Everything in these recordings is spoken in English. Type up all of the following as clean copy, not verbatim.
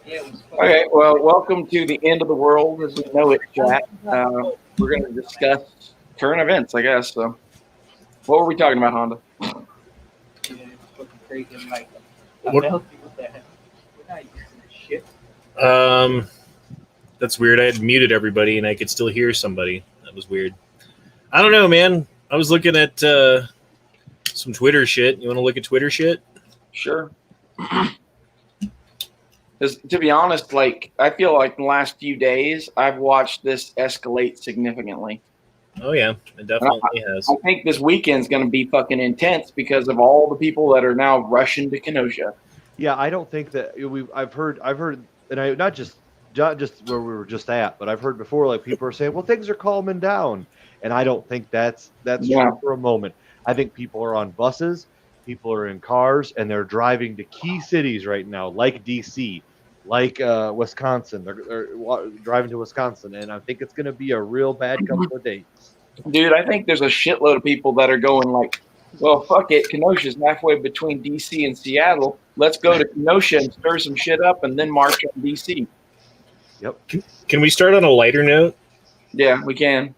Okay, well, welcome to the end of the world as we know it, chat. We're going to discuss current events, I guess. So, what were we talking about, Honda? What? Um, that's weird. I had muted everybody and I could still hear somebody. That was weird. I don't know, man. I was looking at some Twitter shit. You want to look at Twitter shit? Sure. Because to be honest, like I feel like in the last few days, I've watched this escalate significantly. Oh yeah, it definitely has. I think this weekend's going to be fucking intense because of all the people that are now rushing to Kenosha. Yeah, I don't think that I've heard, and I not just where we were just at, but I've heard before, like people are saying, well, things are calming down, and I don't think that's true for a moment. I think people are on buses, people are in cars, and they're driving to key cities right now, like DC, like Wisconsin. They're driving to Wisconsin, and I think it's going to be a real bad couple of days. Dude, I think there's a shitload of people that are going like, well, fuck it. Kenosha's halfway between DC and Seattle. Let's go to Kenosha and stir some shit up and then march on DC. Yep. Can we start on a lighter note? Yeah, we can.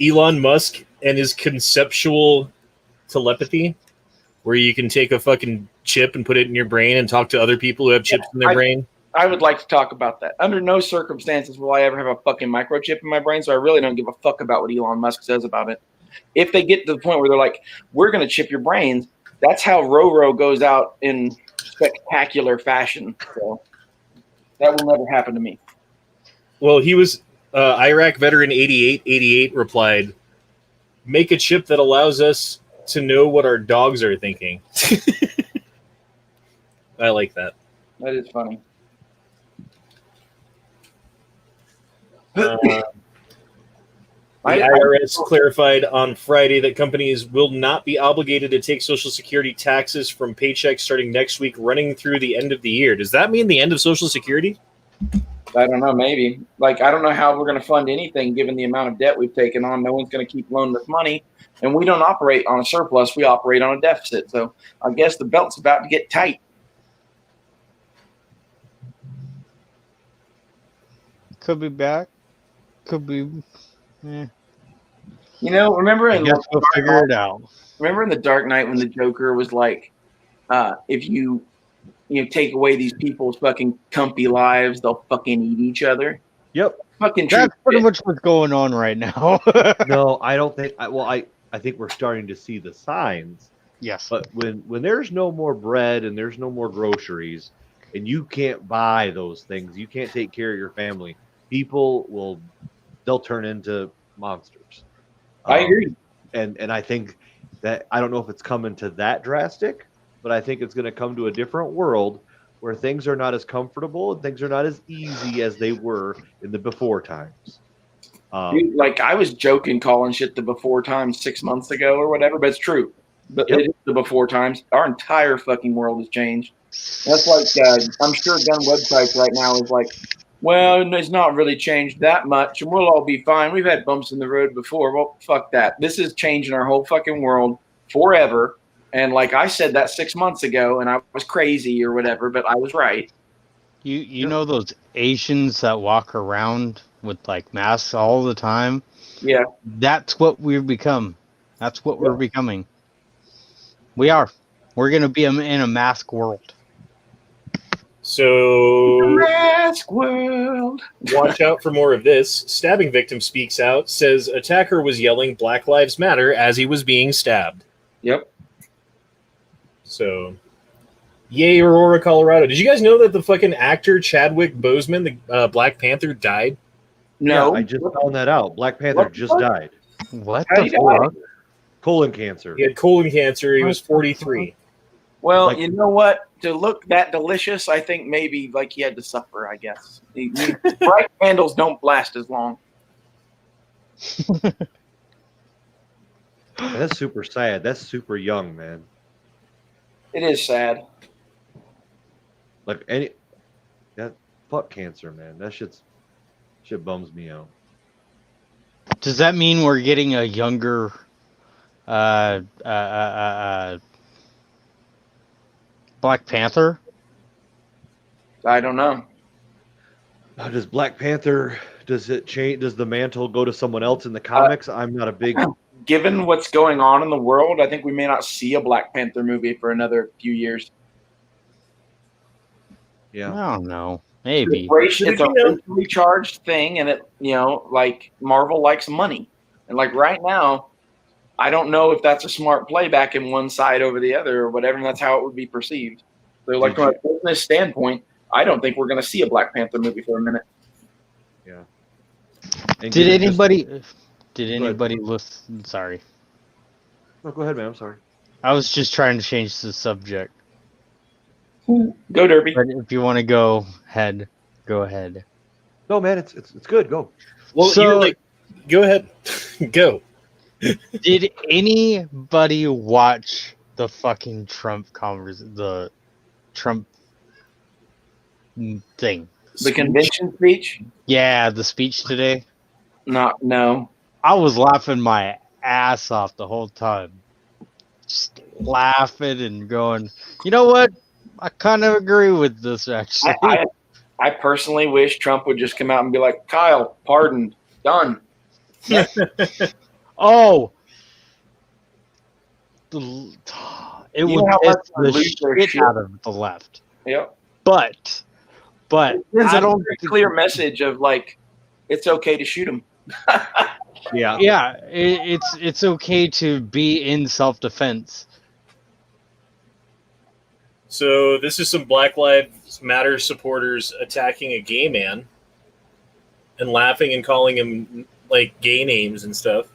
Elon Musk and his conceptual telepathy, where you can take a fucking chip and put it in your brain and talk to other people who have chips in their brain. I would like to talk about that. Under no circumstances will I ever have a fucking microchip in my brain, so I really don't give a fuck about what Elon Musk says about it. If they get to the point where they're like, we're going to chip your brains, that's how Roro goes out in spectacular fashion. So that will never happen to me. Well, he was Iraq veteran 8888 replied, make a chip that allows us to know what our dogs are thinking. I like that. That is funny. The IRS clarified on Friday that companies will not be obligated to take Social Security taxes from paychecks starting next week, running through the end of the year. Does that mean the end of Social Security? I don't know, maybe. Like, I don't know how we're going to fund anything given the amount of debt we've taken on. No one's going to keep loaning us money. And we don't operate on a surplus. We operate on a deficit. So I guess the belt's about to get tight. Could be back. Could be. You know, remember in we'll figure it out. Remember in the Dark Knight when the Joker was like, if you take away these people's fucking comfy lives, they'll fucking eat each other. Yep. Fucking That's pretty much what's going on right now. No, I don't think. I think we're starting to see the signs. Yes. But when there's no more bread and there's no more groceries, and you can't buy those things, you can't take care of your family. They'll turn into monsters. I agree. And I think that I don't know if it's coming to that drastic, but I think it's going to come to a different world where things are not as comfortable and things are not as easy as they were in the before times. Dude, like I was joking calling shit the before times 6 months ago or whatever, but it's true. But it is the before times. Our entire fucking world has changed. That's like I'm sure gun websites right now is like, well, it's not really changed that much, and we'll all be fine. We've had bumps in the road before. Well, fuck that. This is changing our whole fucking world forever. And like I said that 6 months ago, and I was crazy or whatever, but I was right. You know those Asians that walk around with like masks all the time? Yeah. That's what we've become. That's what we're becoming. We are. We're going to be in a mask world. So, mask world. Watch out for more of this. Stabbing victim speaks out, says attacker was yelling Black Lives Matter as he was being stabbed. Yep. So, yay, Aurora, Colorado. Did you guys know that the fucking actor Chadwick Boseman, the Black Panther, died? No. Yeah, I just found that out. Black Panther just died. What the fuck? Colon cancer. He had colon cancer. He was 43. Well, you know what? To look that delicious, I think maybe like he had to suffer, I guess. Bright candles don't last as long. That's super sad. That's super young, man. It is sad. Like fuck cancer, man. That shit bums me out. Does that mean we're getting a younger Black Panther? I don't know. Does Black Panther? Does it change? Does the mantle go to someone else in the comics? I'm not a big. Given what's going on in the world, I think we may not see a Black Panther movie for another few years. Yeah, I don't know. Maybe. It's a racially charged thing, and like Marvel likes money, and like right now, I don't know if that's a smart play back in one side over the other or whatever, and that's how it would be perceived. So, like from a business standpoint, I don't think we're going to see a Black Panther movie for a minute. yeah. Did anybody listen? Sorry. No, go ahead, man. I'm sorry. I was just trying to change the subject. Go Derby. But if you want to go ahead, go ahead. No, man, it's good. Go. Well, So- go ahead. Go. Did anybody watch the fucking the Trump thing? The convention speech? Yeah, the speech today. No. I was laughing my ass off the whole time. Just laughing and going, you know what? I kind of agree with this, actually. I personally wish Trump would just come out and be like, Kyle, pardoned, done. Oh! It You know would how much piss would the lose their shit shit? out of the left. Yep. But There's I a don't very think- clear message of like, it's okay to shoot him. Yeah. Yeah, it's okay to be in self-defense. So this is some Black Lives Matter supporters attacking a gay man and laughing and calling him like gay names and stuff.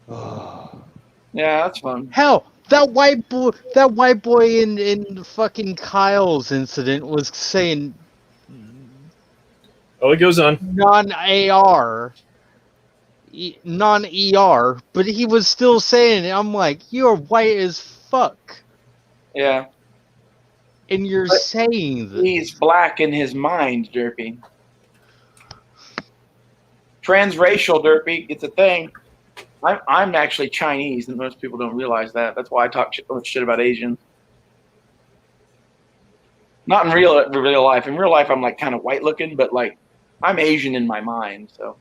Yeah, that's fun. Hell, that white boy in fucking Kyle's incident was saying Oh, it goes on. non-AR, non-ER, but he was still saying it. I'm like, you're white as fuck, Yeah. and you're But saying this. He's black in his mind, Derpy. Transracial, Derpy. It's a thing. I'm actually Chinese, and most people don't realize that. That's why I talk shit about Asians. Not in real life. In real life, I'm like kind of white looking, but like I'm Asian in my mind. So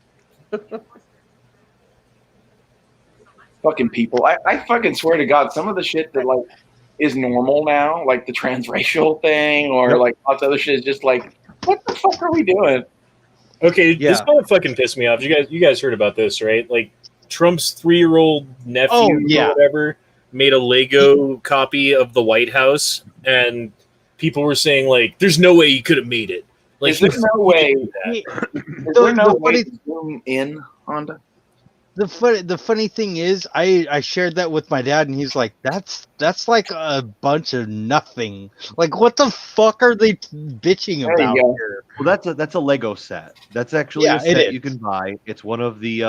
fucking people. I fucking swear to God, some of the shit that like is normal now, like the transracial thing or like lots of other shit, is just like, what the fuck are we doing? Okay, Yeah. this kind of fucking pissed me off. You guys heard about this, right? Like Trump's 3-year-old nephew yeah. or whatever made a Lego copy of the White House, and people were saying like, "There's no way he could have made it." Like, Is there no way? He- Is there no the way funny- to zoom in, Honda? The funny thing is, I shared that with my dad, and he's like, "That's like a bunch of nothing. Like, what the fuck are they bitching you about go. here?" Well, that's a Lego set. That's actually Yeah, a set it you is. can buy. It's one of the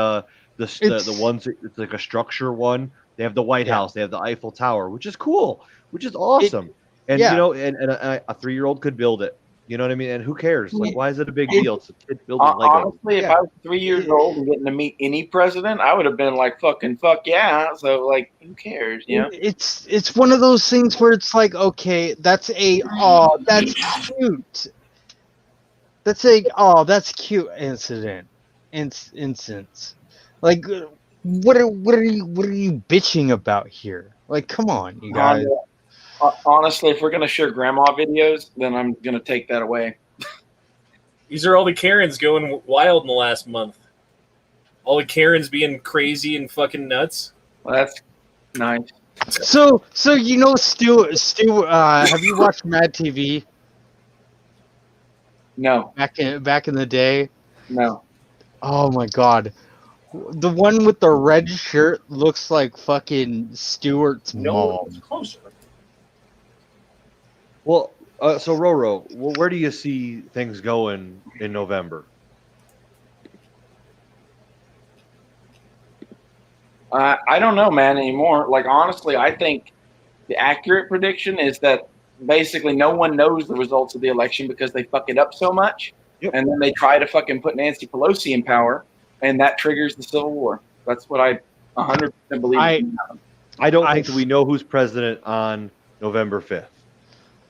It's- ones. It's like a structure one. They have the White Yeah. House. They have the Eiffel Tower, which is cool, which is awesome. And yeah. you know, and a 3-year-old could build it. You know what I mean? And who cares? Like, why is it a big It- deal? It's a kid building Lego. Honestly, if Yeah. I was 3 years old and getting to meet any president, I would have been like, fuck yeah. So, like, who cares? You know? It's one of those things where it's like, okay, that's cute. That's cute instance. Like, what are you bitching about here? Like, come on, you guys. Honestly, if we're going to share grandma videos, then I'm going to take that away. these are all the Karens going wild in the last month. All the Karens being crazy and fucking nuts. Well, that's nice. So you know, Stu, have you watched Mad TV No. back in the day? No. Oh my god. The one with the red shirt looks like fucking Stewart's mom. closer. Well, so Roro, where do you see things going in November? I don't know, man, anymore. Like, honestly, I think the accurate prediction is that basically no one knows the results of the election because they fuck it up so much. Yep. And then they try to fucking put Nancy Pelosi in power, and that triggers the Civil War. That's what I 100% believe. I don't think I- we know who's president on November 5th.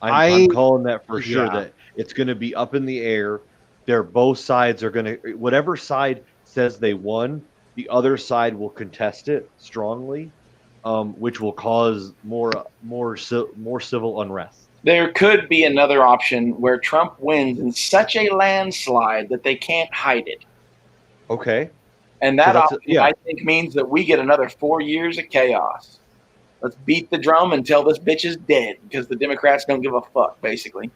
I'm calling that for sure. Yeah. That It's going to be up in the air. Both sides are going to, whatever side says they won, the other side will contest it strongly, which will cause more civil unrest. There could be another option where Trump wins in such a landslide that they can't hide it. Okay. And that option, I think, means that we get another 4 years of chaos. Let's beat the drum until this bitch is dead, because the Democrats don't give a fuck, basically.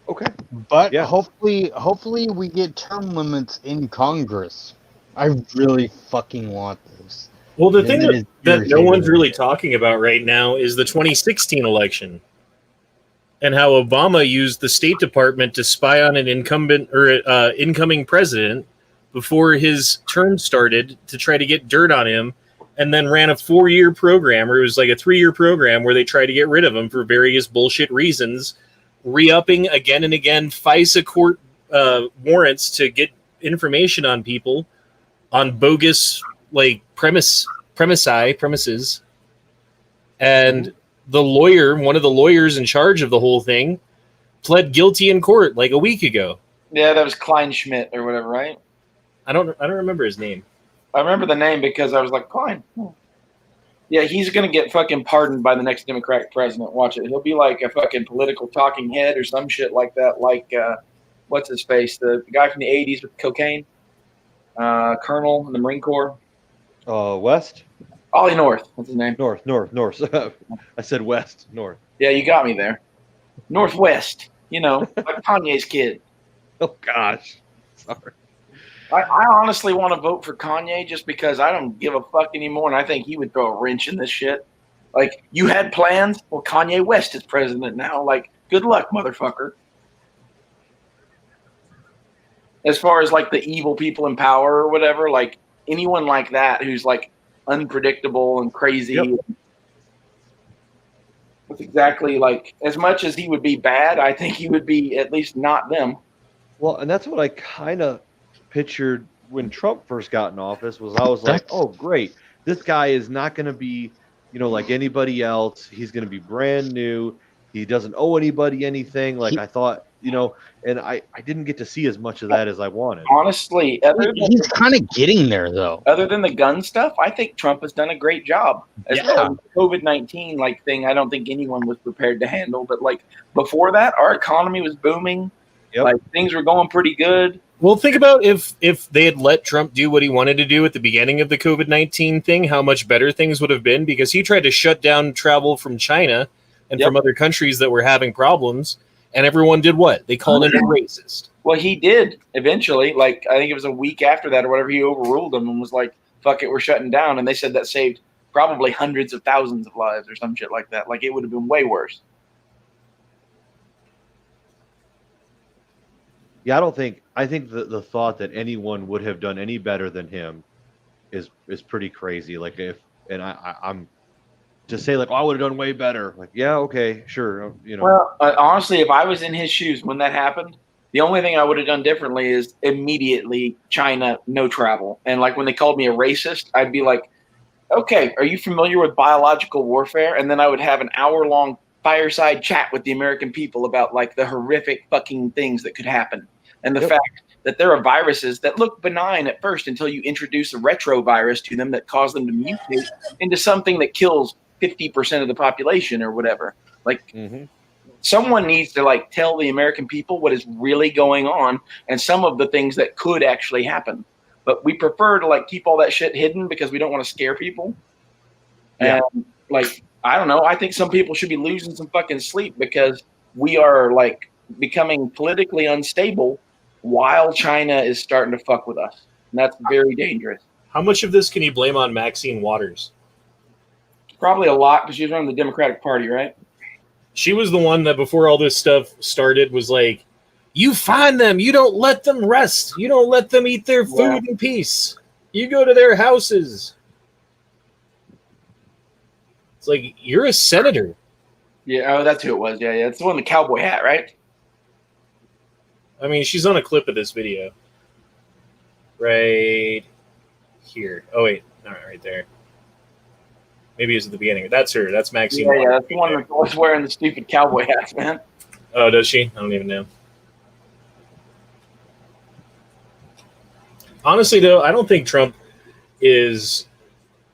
Okay. But hopefully we get term limits in Congress. I really fucking want this. Well, the thing that no one's really talking about right now is the 2016 election and how Obama used the State Department to spy on an incoming president before his term started to try to get dirt on him, and then ran a 4-year program, or it was like a 3-year program where they tried to get rid of him for various bullshit reasons, re-upping again and again FISA court warrants to get information on people on bogus premises. And the lawyer, one of the lawyers in charge of the whole thing, pled guilty in court like a week ago. Yeah, that was Kleinschmidt or whatever, right? I don't remember his name. I remember the name because I was like, Klein. Yeah, he's going to get fucking pardoned by the next Democratic president. Watch it. He'll be like a fucking political talking head or some shit like that. Like, what's his face? The guy from the 80s with cocaine? Colonel in the Marine Corps. West? Ollie North. What's his name? North. I said West. North. Yeah, you got me there. Northwest. You know, like Kanye's kid. Oh, gosh. Sorry. I honestly want to vote for Kanye just because I don't give a fuck anymore, and I think he would throw a wrench in this shit. Like, you had plans? Well, Kanye West is president now. Like, good luck, motherfucker. As far as, like, the evil people in power or whatever, like, anyone like that who's, like, unpredictable and crazy. Yep. It's exactly, like, as much as he would be bad, I think he would be at least not them. Well, and that's what I kind of pictured when Trump first got in office. I was like, oh, great. This guy is not going to be, like anybody else. He's going to be brand new. He doesn't owe anybody anything. Like I thought, and I didn't get to see as much of that as I wanted. Honestly, he's kind of getting there, though. Other than the gun stuff, I think Trump has done a great job. As far as the COVID-19 thing, I don't think anyone was prepared to handle. But like before that, our economy was booming. Yep. Like things were going pretty good. Well, think about if they had let Trump do what he wanted to do at the beginning of the COVID-19 thing, how much better things would have been, because he tried to shut down travel from China and from other countries that were having problems, and everyone did what? They called him a racist. Well, he did eventually. Like, I think it was a week after that or whatever, he overruled them and was like, fuck it, we're shutting down. And they said that saved probably hundreds of thousands of lives or some shit like that. Like, it would have been way worse. Yeah, I think the thought that anyone would have done any better than him is pretty crazy. Like I'm to say like, oh, I would have done way better. Like, yeah, okay, sure. Well, honestly, if I was in his shoes when that happened, the only thing I would have done differently is immediately China, no travel. And like when they called me a racist, I'd be like, okay, are you familiar with biological warfare? And then I would have an hour-long fireside chat with the American people about like the horrific fucking things that could happen. And the fact that there are viruses that look benign at first until you introduce a retrovirus to them that cause them to mutate into something that kills 50% of the population or whatever. Like someone needs to like tell the American people what is really going on and some of the things that could actually happen. But we prefer to like keep all that shit hidden because we don't want to scare people. Yeah. And like, I don't know. I think some people should be losing some fucking sleep because we are like becoming politically unstable while China is starting to fuck with us. And that's very dangerous. How much of this can you blame on Maxine Waters? Probably a lot because she's running the Democratic Party, right? She was the one that before all this stuff started was like, you find them, you don't let them rest, you don't let them eat their food in peace, you go to their houses. It's like, you're a senator. Yeah, oh, that's who it was. Yeah, it's the one with the cowboy hat, right? I mean, she's on a clip of this video. Right here. Oh, wait. All right there. Maybe it's at the beginning. That's her. That's Maxine. Yeah, that's the one that was wearing the stupid cowboy hats, man. Oh, does she? I don't even know. honestly, though, I don't think Trump is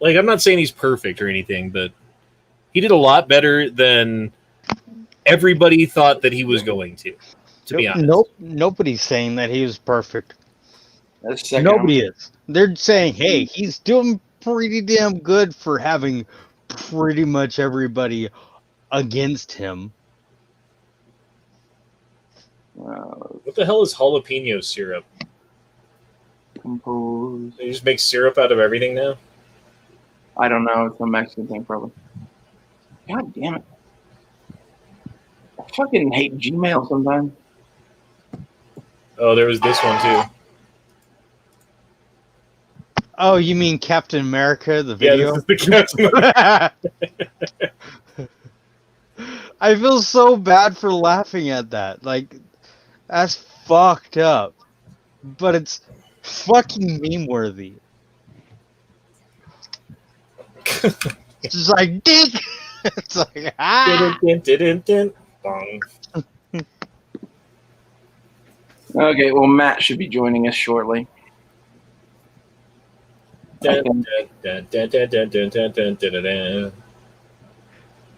like. I'm not saying he's perfect or anything, but he did a lot better than everybody thought that he was going to. To be honest, Nope. Nobody's saying that he was perfect. That's second. Nobody is. They're saying, hey, he's doing pretty damn good for having pretty much everybody against him. What the hell is jalapeno syrup? Compose. They just make syrup out of everything now. I don't know. It's a Mexican thing, probably. God damn it! I fucking hate Gmail sometimes. Oh, there was this one too. Oh, you mean Captain America, the Yeah, video? this is the Captain. I feel so bad for laughing at that. Like, that's fucked up. But it's fucking meme worthy. It's just like, dick! It's like, ah! Bong. Okay, well, Matt should be joining us shortly. Dun, dun, dun, dun, dun, dun, dun, dun, dun, dun.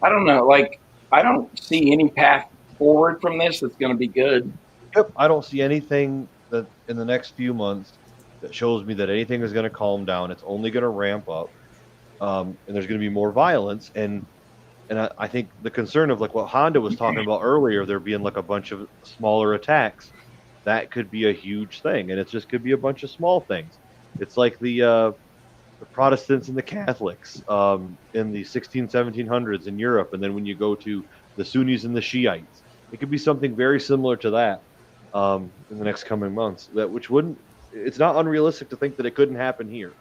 I don't know. Like, I don't see any path forward from this that's going to be good. Yep, I don't see anything that in the next few months that shows me that anything is going to calm down. It's only going to ramp up, and there's going to be more violence. And I think the concern of like what Honda was talking about earlier, there being like a bunch of smaller attacks, that could be a huge thing, and it just could be a bunch of small things. It's like the Protestants and the Catholics in the 1700s in Europe, and then when you go to the Sunnis and the Shiites, it could be something very similar to that in the next coming months. It's not unrealistic to think that it couldn't happen here.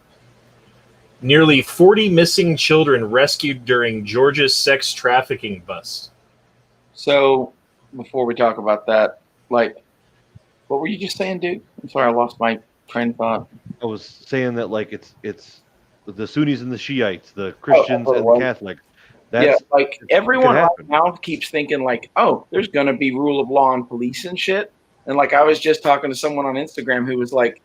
Nearly 40 missing children rescued during Georgia's sex trafficking bust. So, before we talk about that, like, what were you just saying, dude? I'm sorry, I lost my train of thought. I was saying that like it's the Sunnis and the Shiites, the Christians what it and the was. Catholics. Yeah, like everyone right happen. now keeps thinking like, oh, there's gonna be rule of law and police and shit. And like I was just talking to someone on Instagram who was like,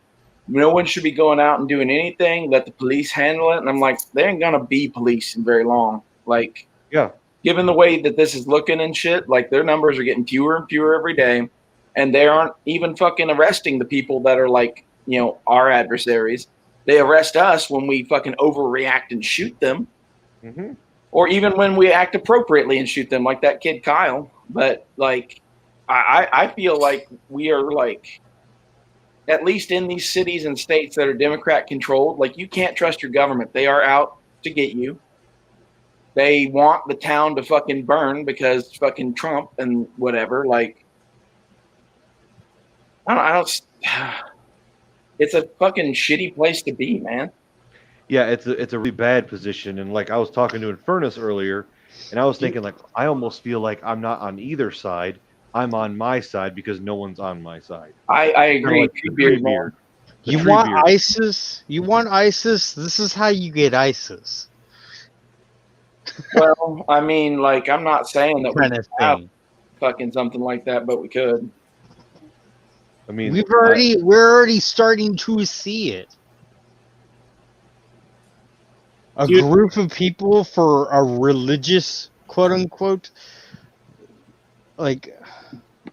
no one should be going out and doing anything. Let the police handle it. And I'm like, they ain't gonna be police in very long. Like, Yeah. given the way that this is looking and shit, like their numbers are getting fewer and fewer every day, and they aren't even fucking arresting the people that are like, you know, our adversaries. They arrest us when we fucking overreact and shoot them. Mm-hmm. Or even when we act appropriately and shoot them, like that kid Kyle. But like, I feel like we are like, at least in these cities and states that are Democrat controlled, like you can't trust your government. They are out to get you. They want the town to fucking burn because fucking Trump and whatever. Like, I don't. It's a fucking shitty place to be, man. Yeah, it's a really bad position. And like I was talking to Infernus earlier, and I was thinking like I almost feel like I'm not on either side. I'm on my side because no one's on my side. I agree. Like Treebeard. You want ISIS? You want ISIS? This is how you get ISIS. Well, I mean, like, I'm not saying that we Kind of have thing. fucking something like that, but we could. I mean, We're already starting to see it. A Dude. group of people for a religious, quote unquote, like.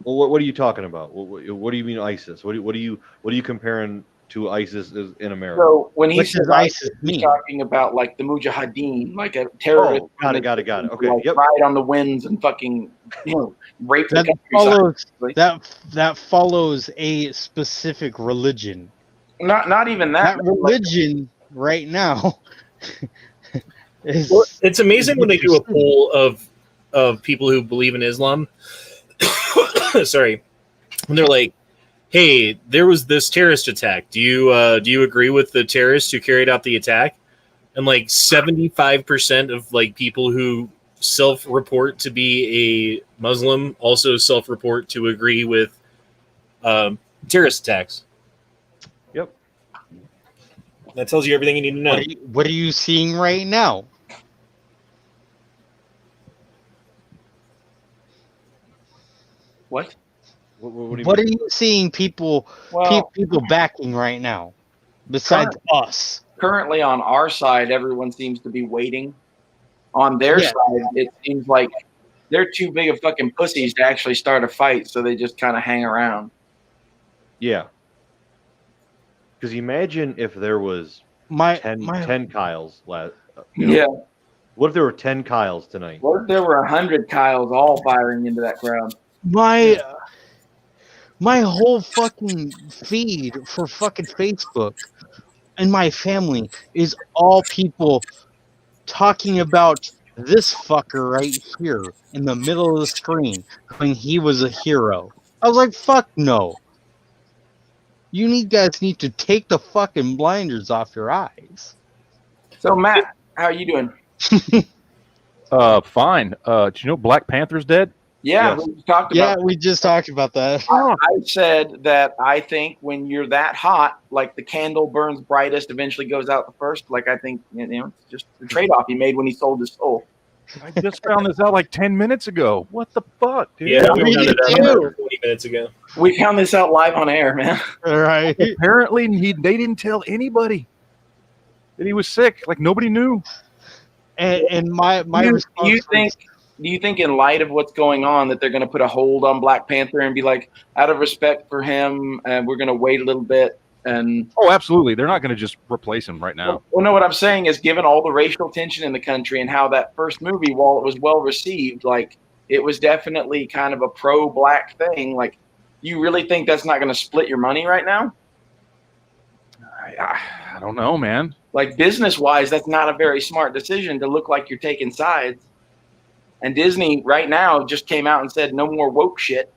well, what are you talking about? What do you mean ISIS? What are you comparing to ISIS in America? So when he What says does ISIS he's mean? talking about like the Mujahideen, like a terrorist. Got it. Okay, like, yep. ride on the winds and fucking, you know, rape the That countryside. that follows a specific religion. Not even that. That religion right now is. Well, it's amazing when they do a poll of people who believe in Islam. Sorry, and they're like, "Hey, there was this terrorist attack. Do you agree with the terrorists who carried out the attack?" And like 75% of like people who self-report to be a Muslim also self-report to agree with terrorist attacks. Yep. That tells you everything you need to know. What are you seeing right now? What? What do you What mean? are you seeing people Well, people backing right now? besides us. Currently on our side, everyone seems to be waiting. On their Yeah. side, it seems like they're too big of fucking pussies to actually start a fight, so they just kind of hang around. Yeah. Because imagine if there was 10 Kyles. Yeah. What if there were 10 Kyles tonight? What if there were 100 Kyles all firing into that crowd? My whole fucking feed for fucking Facebook and my family is all people talking about this fucker right here in the middle of the screen when he was a hero. I was like, fuck no. You guys need to take the fucking blinders off your eyes. So, Matt, how are you doing? Fine. Do you know Black Panther's dead? Yeah, Yes. we talked about Yeah, we just talked about that. I said that I think when you're that hot, like the candle burns brightest, eventually goes out the first. Like I think it's just the trade-off he made when he sold his soul. I just found this out like 10 minutes ago. What the fuck, dude? Yeah, we Me found it out too. about 20 minutes ago. We found this out live on air, man. Right. Apparently, they didn't tell anybody that he was sick. Like, nobody knew. And my Do response you think in light of what's going on that they're going to put a hold on Black Panther and be like, out of respect for him, and we're going to wait a little bit? And Oh, absolutely. They're not going to just replace him right now. well, no, what I'm saying is, given all the racial tension in the country and how that first movie, while it was well received, like it was definitely kind of a pro-black thing. Like, you really think that's not going to split your money right now? I don't know, man. Like business-wise, that's not a very smart decision to look like you're taking sides. And Disney right now just came out and said no more woke shit.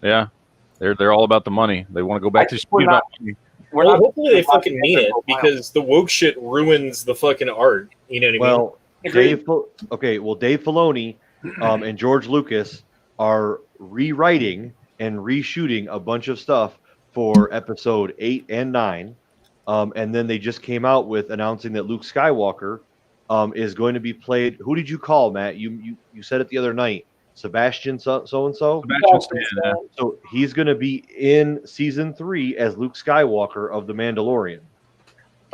Yeah. They're all about the money. They want to go back to we're being not- about money. We're Well, not hopefully they fucking mean it because the woke shit ruins the fucking art. You know what I mean? Well, Agreed. Dave Filoni and George Lucas are rewriting and reshooting a bunch of stuff for episode 8 and 9. And then they just came out with announcing that Luke Skywalker is going to be played. Who did you call, Matt? You said it the other night. Sebastian so and so. Sebastian Stan, yeah. So he's going to be in season 3 as Luke Skywalker of The Mandalorian.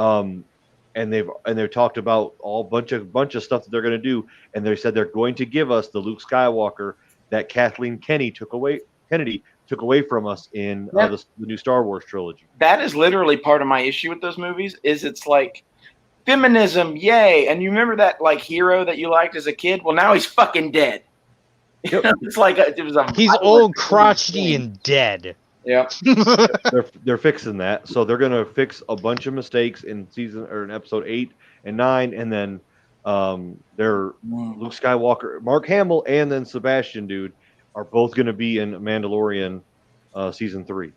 And they've talked about all bunch of stuff that they're going to do, and they said they're going to give us the Luke Skywalker that Kathleen Kennedy took away from us in the new Star Wars trilogy. That is literally part of my issue with those movies. Is it's like feminism, yay! And you remember that like hero that you liked as a kid? Well, now he's fucking dead. Yep. It's like it was a. he's old, crotchety, and dead. Yeah. They're fixing that, so they're going to fix a bunch of mistakes in episode 8 and 9, and then they're Luke Skywalker, Mark Hamill, and then Sebastian dude are both going to be in Mandalorian season 3.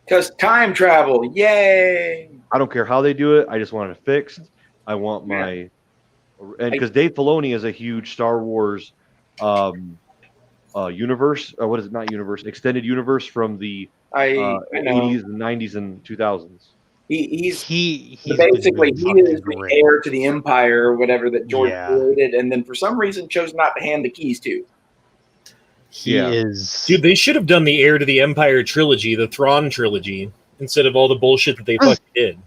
Because time travel, yay! I don't care how they do it. I just want it fixed. I want and because Dave Filoni is a huge Star Wars universe. What is it? Not universe. Extended universe from the I know. 80s and 90s and 2000s. He's He's basically been he doing is fucking the great. heir to the empire or whatever that George Yeah. created, and then for some reason chose not to hand the keys to. He Yeah. is. Dude, they should have done the Heir to the Empire trilogy, the Thrawn trilogy, instead of all the bullshit that they fucking did.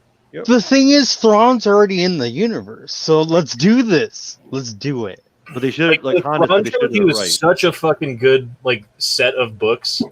The thing is, Thrawn's already in the universe, so let's do this. Let's do it. But they should The Honda Thrawn said they should trilogy do it was right. such a fucking good like set of books.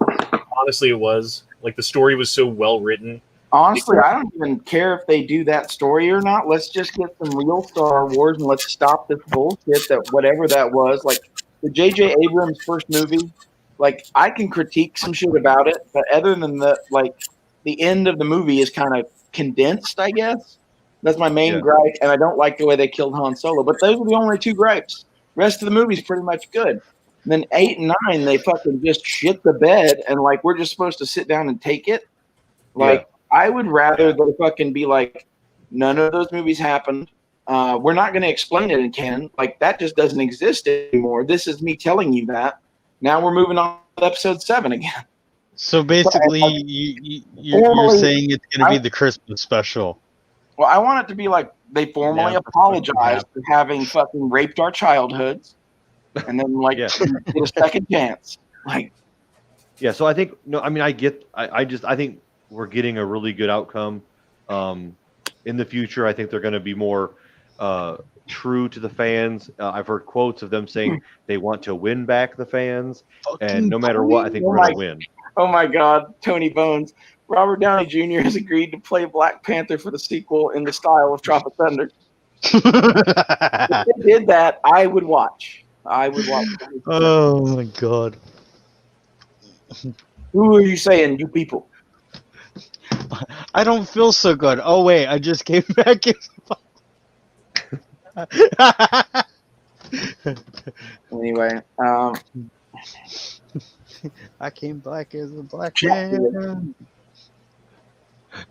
Honestly, it was. Like the story was so well written. Honestly, I don't even care if they do that story or not. Let's just get some real Star Wars and let's stop this bullshit that whatever that was. Like the J.J. Abrams first movie, like I can critique some shit about it, but other than the end of the movie is kind of condensed, I guess. That's my main gripe, and I don't like the way they killed Han Solo. But those are the only two gripes. Rest of the movie's pretty much good. And then 8 and 9, they fucking just shit the bed, and like we're just supposed to sit down and take it. Like I would rather they fucking be like, none of those movies happened. We're not going to explain it in canon. Like that just doesn't exist anymore. This is me telling you that. Now we're moving on to episode 7 again. So basically, you're Formally, saying it's going to be the Christmas special. Well, I want it to be like they formally Yeah. apologize for having fucking raped our childhoods, and then like Yeah. get a second chance. Like, Yeah, so I think I think we're getting a really good outcome In the future, I think they're going to be more true to the fans. I've heard quotes of them saying they want to win back the fans, and no matter what, I think we're going to win. Oh my God, Tony Bones. Robert Downey Jr. has agreed to play Black Panther for the sequel in the style of Tropic Thunder. If they did that, I would watch. Oh my God. Who are you saying, you people? I don't feel so good. Oh wait, I just came back in. Anyway, I came back as a black man.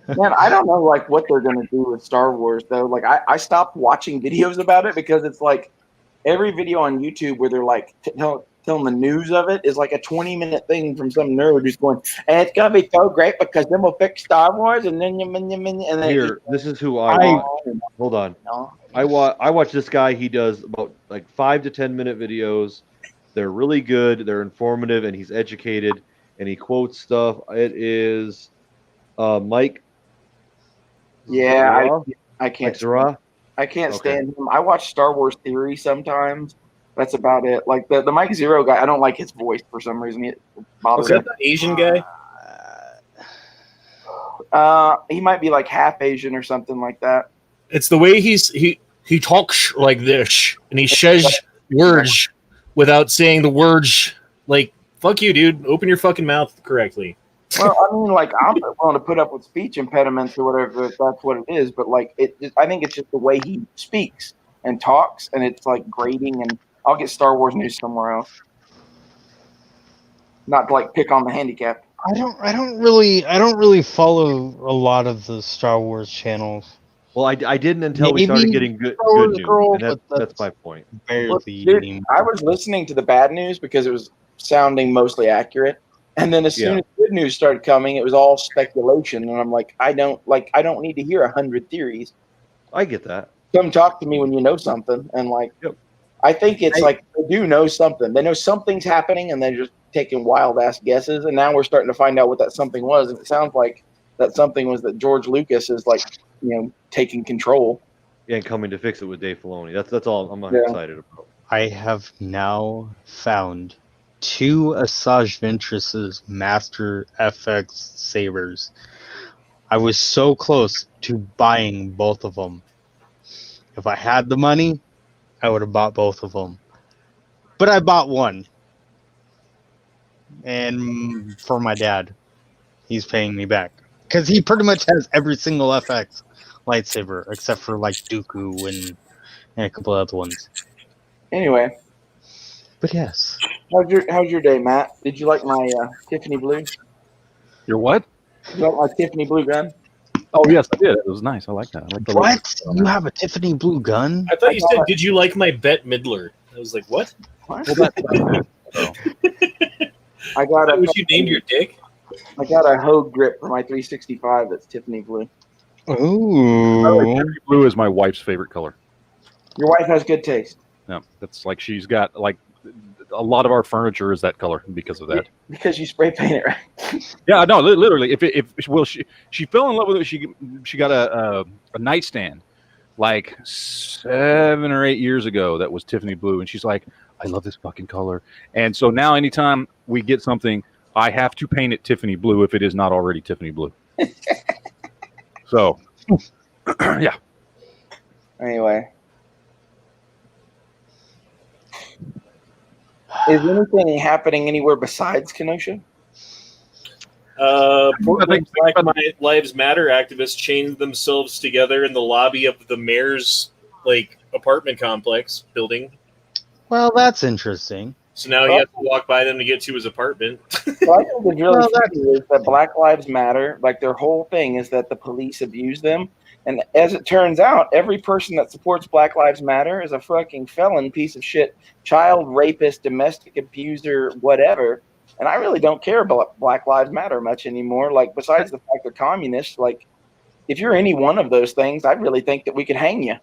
man, I don't know like what they're gonna do with Star Wars though. Like I stopped watching videos about it because it's like every video on YouTube where they're like telling the news of it is like a 20-minute thing from some nerd who's going, and it's gonna be so great because then we'll fix Star Wars and then and then Here, this is who I watch. Hold on. No. I watch this guy. He does about like 5 to 10 minute videos. They're really good. They're informative, and he's educated, and he quotes stuff. It is Mike. Yeah, I can't. Mike Zara? I can't stand him. I watch Star Wars Theory sometimes. That's about it. Like the Mike Zero guy, I don't like his voice for some reason. It bothers me. Is that the Asian guy? He might be like half Asian or something like that. It's the way he talks like this, and he says words without saying the words. Like, fuck you, dude. Open your fucking mouth correctly. Well, I mean, like, I'm willing to put up with speech impediments or whatever if that's what it is, but like, I think it's just the way he speaks and talks, and it's like grating. And I'll get Star Wars news somewhere else. Not to like pick on the handicap. I don't really follow a lot of the Star Wars channels. Well, I didn't until we started getting good news, and that's my point. Look, dude, I was listening to the bad news because it was sounding mostly accurate, and then as soon as good news started coming, it was all speculation, and I'm like, I don't need to hear 100 theories. I get that. Come talk to me when you know something, and like, I think it's like they do know something. They know something's happening, and they're just taking wild ass guesses, and now we're starting to find out what that something was, and it sounds like that something was that George Lucas is like, taking control. Yeah, and coming to fix it with Dave Filoni. That's all I'm excited about. I have now found 2 Asajj Ventress's Master FX sabers. I was so close to buying both of them. If I had the money, I would have bought both of them. But I bought one. And for my dad, he's paying me back. Because he pretty much has every single FX lightsaber, except for like Dooku and a couple other ones. Anyway. But yes. How's your day, Matt? Did you like my Tiffany blue? Your what? Did you like my Tiffany blue gun? Oh yes, I did. It was nice. I like that. I like the what? You have a Tiffany blue gun? I thought you said, "Did you like my Bette Midler?" I was like, "What?" Well, I got a. What you named your dick? I got a Hogue grip for my 365 that's Tiffany blue. Ooh. Tiffany blue is my wife's favorite color. Your wife has good taste. No, that's like she's got like a lot of our furniture is that color because of that. Because you spray paint it, right? Yeah, no, literally. She fell in love with it. She got a nightstand like 7 or 8 years ago that was Tiffany blue, and she's like, I love this fucking color. And so now anytime we get something, I have to paint it Tiffany blue if it is not already Tiffany blue. So, yeah. Anyway. Is anything happening anywhere besides Kenosha? Portland Black Lives Matter activists chained themselves together in the lobby of the mayor's apartment complex building. Well, that's interesting. So now he has to walk by them to get to his apartment. Well, I think the really funny is that Black Lives Matter, like their whole thing is that the police abuse them. And as it turns out, every person that supports Black Lives Matter is a fucking felon, piece of shit, child rapist, domestic abuser, whatever. And I really don't care about Black Lives Matter much anymore. Like, besides the fact they're communists, like, if you're any one of those things, I really think that we could hang you.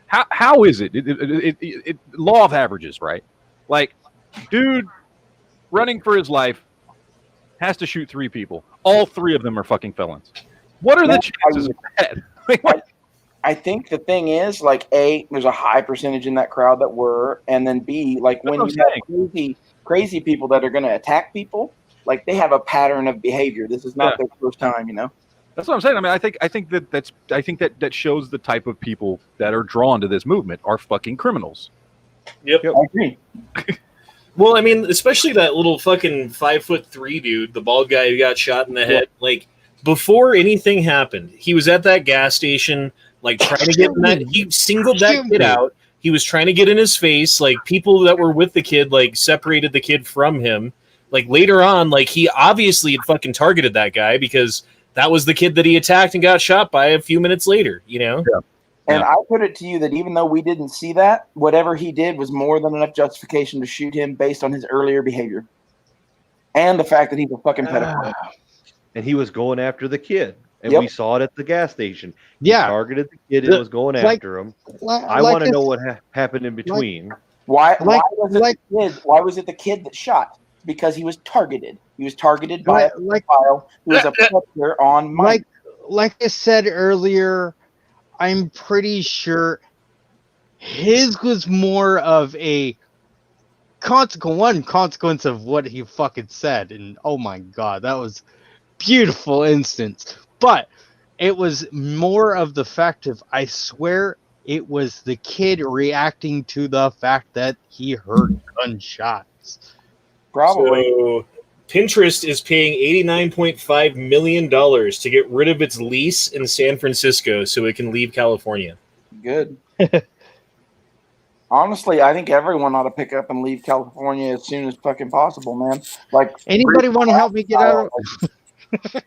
How is it? It law of averages, right? Like, dude running for his life has to shoot 3 people. All 3 of them are fucking felons. What are the Yeah, chances of that? Like, I think the thing is, like, A, there's a high percentage in that crowd that were, and then B, like, when That's you what have crazy people that are going to attack people, like, they have a pattern of behavior. This is not their first time, you know? That's what I'm saying. I mean, I think that shows the type of people that are drawn to this movement are fucking criminals. Yep. I agree. Well, I mean, especially that little fucking 5'3" dude, the bald guy who got shot in the head. Like, before anything happened, he was at that gas station, like trying to get in that. He singled that kid out. He was trying to get in his face. Like, people that were with the kid, like, separated the kid from him. Like, later on, like, he obviously had fucking targeted that guy because that was the kid that he attacked and got shot by a few minutes later, you know? Yeah. And I put it to you that even though we didn't see that, whatever he did was more than enough justification to shoot him based on his earlier behavior. And the fact that he's a fucking pedophile. And he was going after the kid. And we saw it at the gas station. He Yeah. targeted the kid and was going after him. I want to know what happened in between. Why was it the kid that shot? Because he was targeted. He was targeted by a pedophile who was a predator on Mike. Like I said earlier, I'm pretty sure his was more of a consequence of what he fucking said. And oh my god, that was beautiful instance. But it was more of the fact of, I swear it was the kid reacting to the fact that he heard gunshots. Probably. So, Pinterest is paying $89.5 million to get rid of its lease in San Francisco so it can leave California. Good. Honestly, I think everyone ought to pick up and leave California as soon as fucking possible, man. Like, anybody want to help me get out of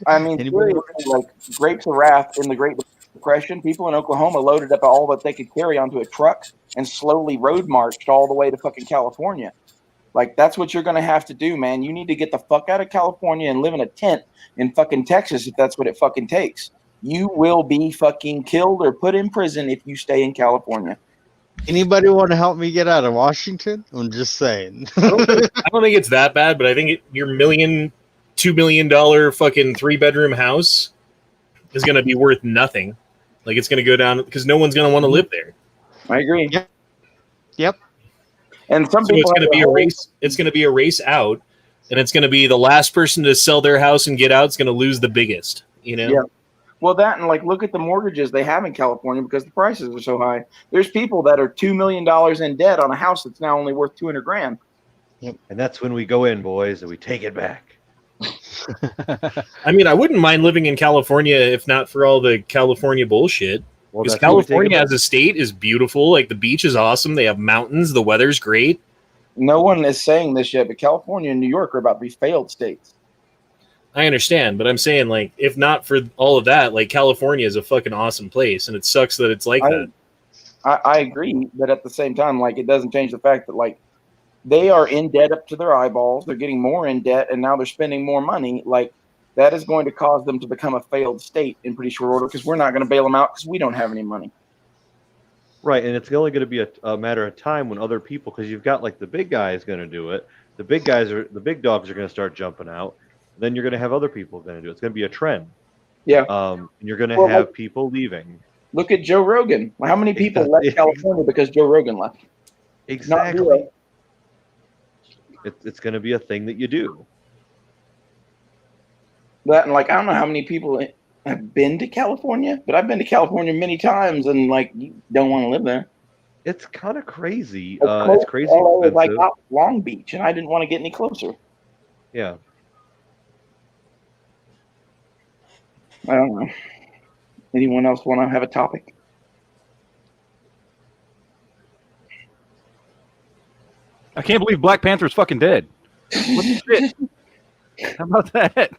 I mean, seriously, like, Grapes of Wrath in the Great Depression, people in Oklahoma loaded up all that they could carry onto a truck and slowly road marched all the way to fucking California. Like, that's what you're going to have to do, man. You need to get the fuck out of California and live in a tent in fucking Texas if that's what it fucking takes. You will be fucking killed or put in prison if you stay in California. Anybody want to help me get out of Washington? I'm just saying. I don't think it's that bad, but I think your $2 million fucking 3-bedroom house is going to be worth nothing. Like, it's going to go down because no one's going to want to live there. I agree. Yep. And some So people it's going to be a race. It's going to be a race out, and it's going to be the last person to sell their house and get out is going to lose the biggest. You know. Yeah. Well, that and like look at the mortgages they have in California because the prices are so high. There's people that are $2 million in debt on a house that's now only worth $200,000. Yep. And that's when we go in, boys, and we take it back. I mean, I wouldn't mind living in California if not for all the California bullshit. Well, Because that's when we take California it as a state is beautiful. Like, the beach is awesome. They have mountains. The weather's great. No one is saying this yet, but California and New York are about to be failed states. I understand, but I'm saying, like, if not for all of that, like, California is a fucking awesome place, and it sucks that it's like that. I agree, but at the same time, like, it doesn't change the fact that, like, they are in debt up to their eyeballs. They're getting more in debt, and now they're spending more money. Like, that is going to cause them to become a failed state in pretty short order because we're not going to bail them out because we don't have any money. Right, and it's only going to be a matter of time when other people, because you've got like the big guys going to do it. The big dogs are going to start jumping out. Then you're going to have other people going to do it. It's going to be a trend. Yeah. And you're going to have people leaving. Look at Joe Rogan. How many people left California because Joe Rogan left? Exactly. It's going to be a thing that you do. That and like I don't know how many people have been to California, but I've been to California many times, and like you don't want to live there. It's kind of crazy. It's crazy. LA was like out Long Beach, and I didn't want to get any closer. Yeah. I don't know. Anyone else want to have a topic? I can't believe Black Panther's fucking dead. What the shit? How about that?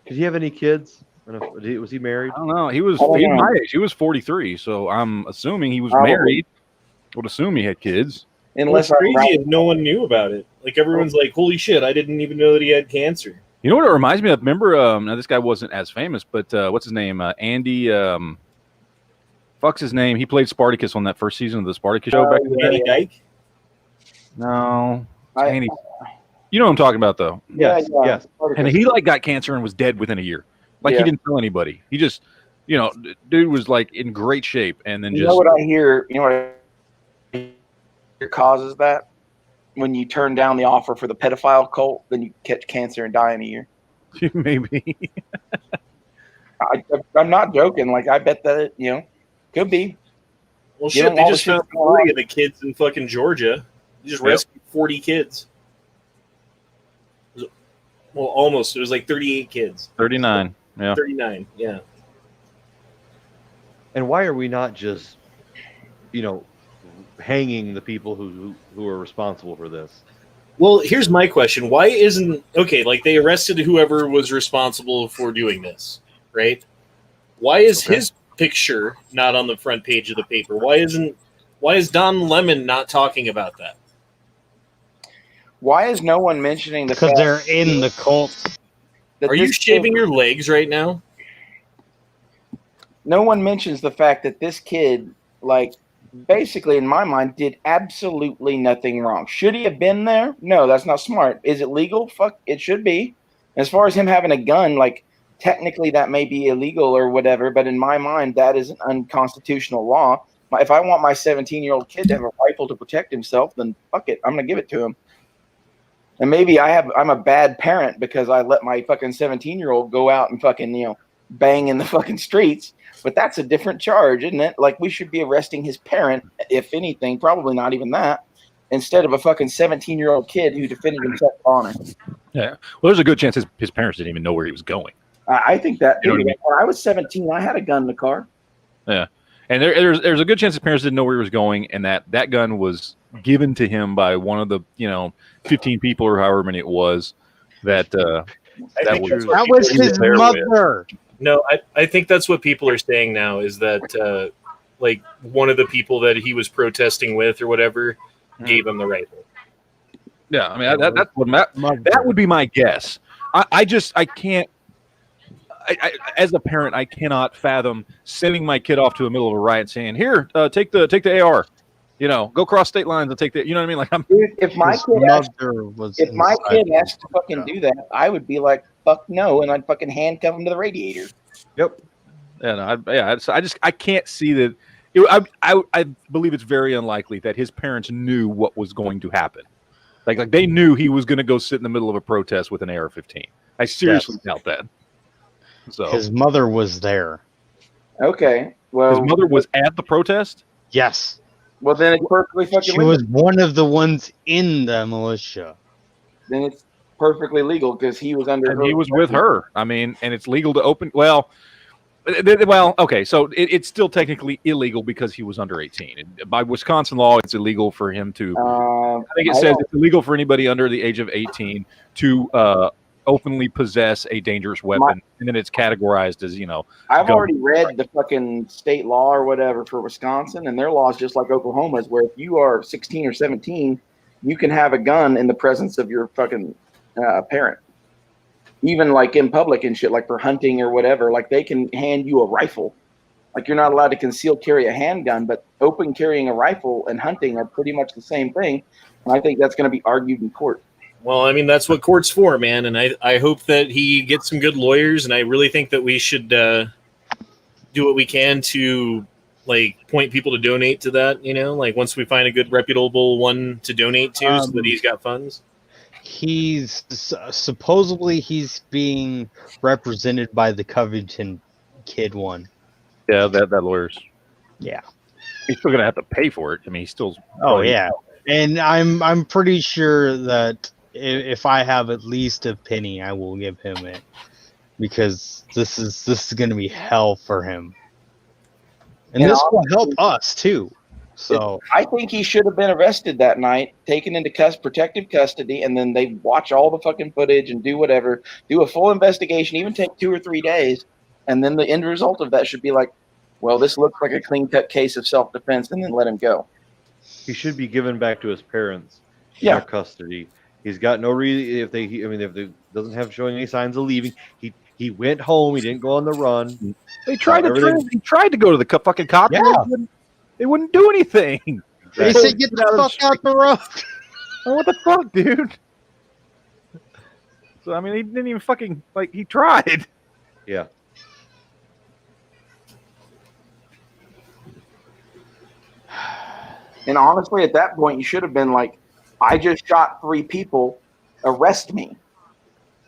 Did he have any kids? Was he married? I don't know. He was my age. He was 43, so I'm assuming he was married. I would assume he had kids. Unless it's crazy if no one knew about it. Like, everyone's like, holy shit, I didn't even know that he had cancer. You know what it reminds me of? Remember, now this guy wasn't as famous, but what's his name? Andy, fuck's his name? He played Spartacus on that first season of the Spartacus show back in the day. Andy Dyke? No. Andy. You know what I'm talking about, though. Yes. And he like got cancer and was dead within a year. Like Yeah. he didn't tell anybody. He just, dude was like in great shape, and then You just know what I hear? You know what I hear causes that? When you turn down the offer for the pedophile cult, then you catch cancer and die in a year. maybe. I'm not joking. Like, I bet that, could be. Well, Give shit, them they all the just shit found that's going on. 40 of the kids in fucking Georgia. They just Yep. rescued 40 kids. Well, almost. It was like 38 kids. 39. Yeah. 39, yeah. And why are we not just, hanging the people who are responsible for this? Well, here's my question. Why isn't... Okay, like they arrested whoever was responsible for doing this, right? Why is Okay. his picture not on the front page of the paper? Why is Don Lemon not talking about that? Why is no one mentioning the Because fact they're in the cult. that Are you this shaving kid- your legs right now? No one mentions the fact that this kid, like, basically, in my mind, did absolutely nothing wrong. Should he have been there? No, that's not smart. Is it legal? Fuck, it should be. As far as him having a gun, like, technically that may be illegal or whatever, but in my mind, that is an unconstitutional law. If I want my 17-year-old kid to have a rifle to protect himself, then fuck it, I'm gonna give it to him. And maybe I'm a bad parent because I let my fucking 17-year-old go out and fucking, bang in the fucking streets. But that's a different charge, isn't it? Like, we should be arresting his parent, if anything, probably not even that, instead of a fucking 17-year-old kid who defended himself on it. Yeah. Well, there's a good chance his parents didn't even know where he was going. I think that, You know what I mean? when I was 17, I had a gun in the car. Yeah. And there's a good chance his parents didn't know where he was going, and that gun was given to him by one of the 15 people or however many it was that I think that's what That people was are his there with. mother. No, I think that's what people are saying now is that like one of the people that he was protesting with or whatever gave him the rifle. Yeah, I mean that's what that Mother. would be my guess. I can't. As a parent, I cannot fathom sending my kid off to the middle of a riot, saying, "Here, take the AR, go cross state lines and take the." You know what I mean? Like I'm. Dude, if my His kid asked, mother was if my inside. kid asked to fucking do that, I would be like, fuck no, and I'd fucking handcuff him to the radiator. Yep. Yeah, no, I can't see that. I believe it's very unlikely that his parents knew what was going to happen. Like they knew he was going to go sit in the middle of a protest with an AR-15. I seriously doubt that. So His mother was there. Okay, well, his mother was at the protest. Yes. well then it's perfectly fucking She legal. was one of the ones in the militia. Then it's perfectly legal because he was under. And he was with her. I mean, and it's legal to open. Well, okay. So it's still technically illegal because he was under 18. By Wisconsin law, it's illegal for him to. I think it says it's illegal for anybody under the age of 18 to openly possess a dangerous weapon, and then it's categorized as I've go- already read the fucking state law or whatever for Wisconsin, and their law is just like Oklahoma's, where if you are 16 or 17, you can have a gun in the presence of your fucking parent, even like in public and shit, like for hunting or whatever. Like they can hand you a rifle. Like you're not allowed to conceal carry a handgun, but open carrying a rifle and hunting are pretty much the same thing. And I think that's going to be argued in court. Well, I mean, that's what court's for, man. And I hope that he gets some good lawyers. And I really think that we should do what we can to, like, point people to donate to that, like once we find a good reputable one to donate to so that he's got funds. He's supposedly he's being represented by the Covington kid one. Yeah, that lawyer's. Yeah. He's still gonna have to pay for it. I mean, he's still. Oh yeah. And I'm pretty sure that if I have at least a penny, I will give him it, because this is going to be hell for him, and this will help us too. So I think he should have been arrested that night, taken into protective custody, and then they watch all the fucking footage and do whatever, do a full investigation, even take 2 or 3 days, and then the end result of that should be like, well, this looks like a clean-cut case of self-defense, and then let him go. He should be given back to his parents. Yeah. Their custody. He's got no reason if they doesn't have showing any signs of leaving. He went home. He didn't go on the run. They tried everything- he tried to go to the fucking cops. Yeah. They wouldn't do anything. they said, "Get the fuck out the road." Oh, what the fuck, dude? So I mean, he didn't even fucking he tried. Yeah. And honestly, at that point, you should have been like, I just shot 3 people. Arrest me.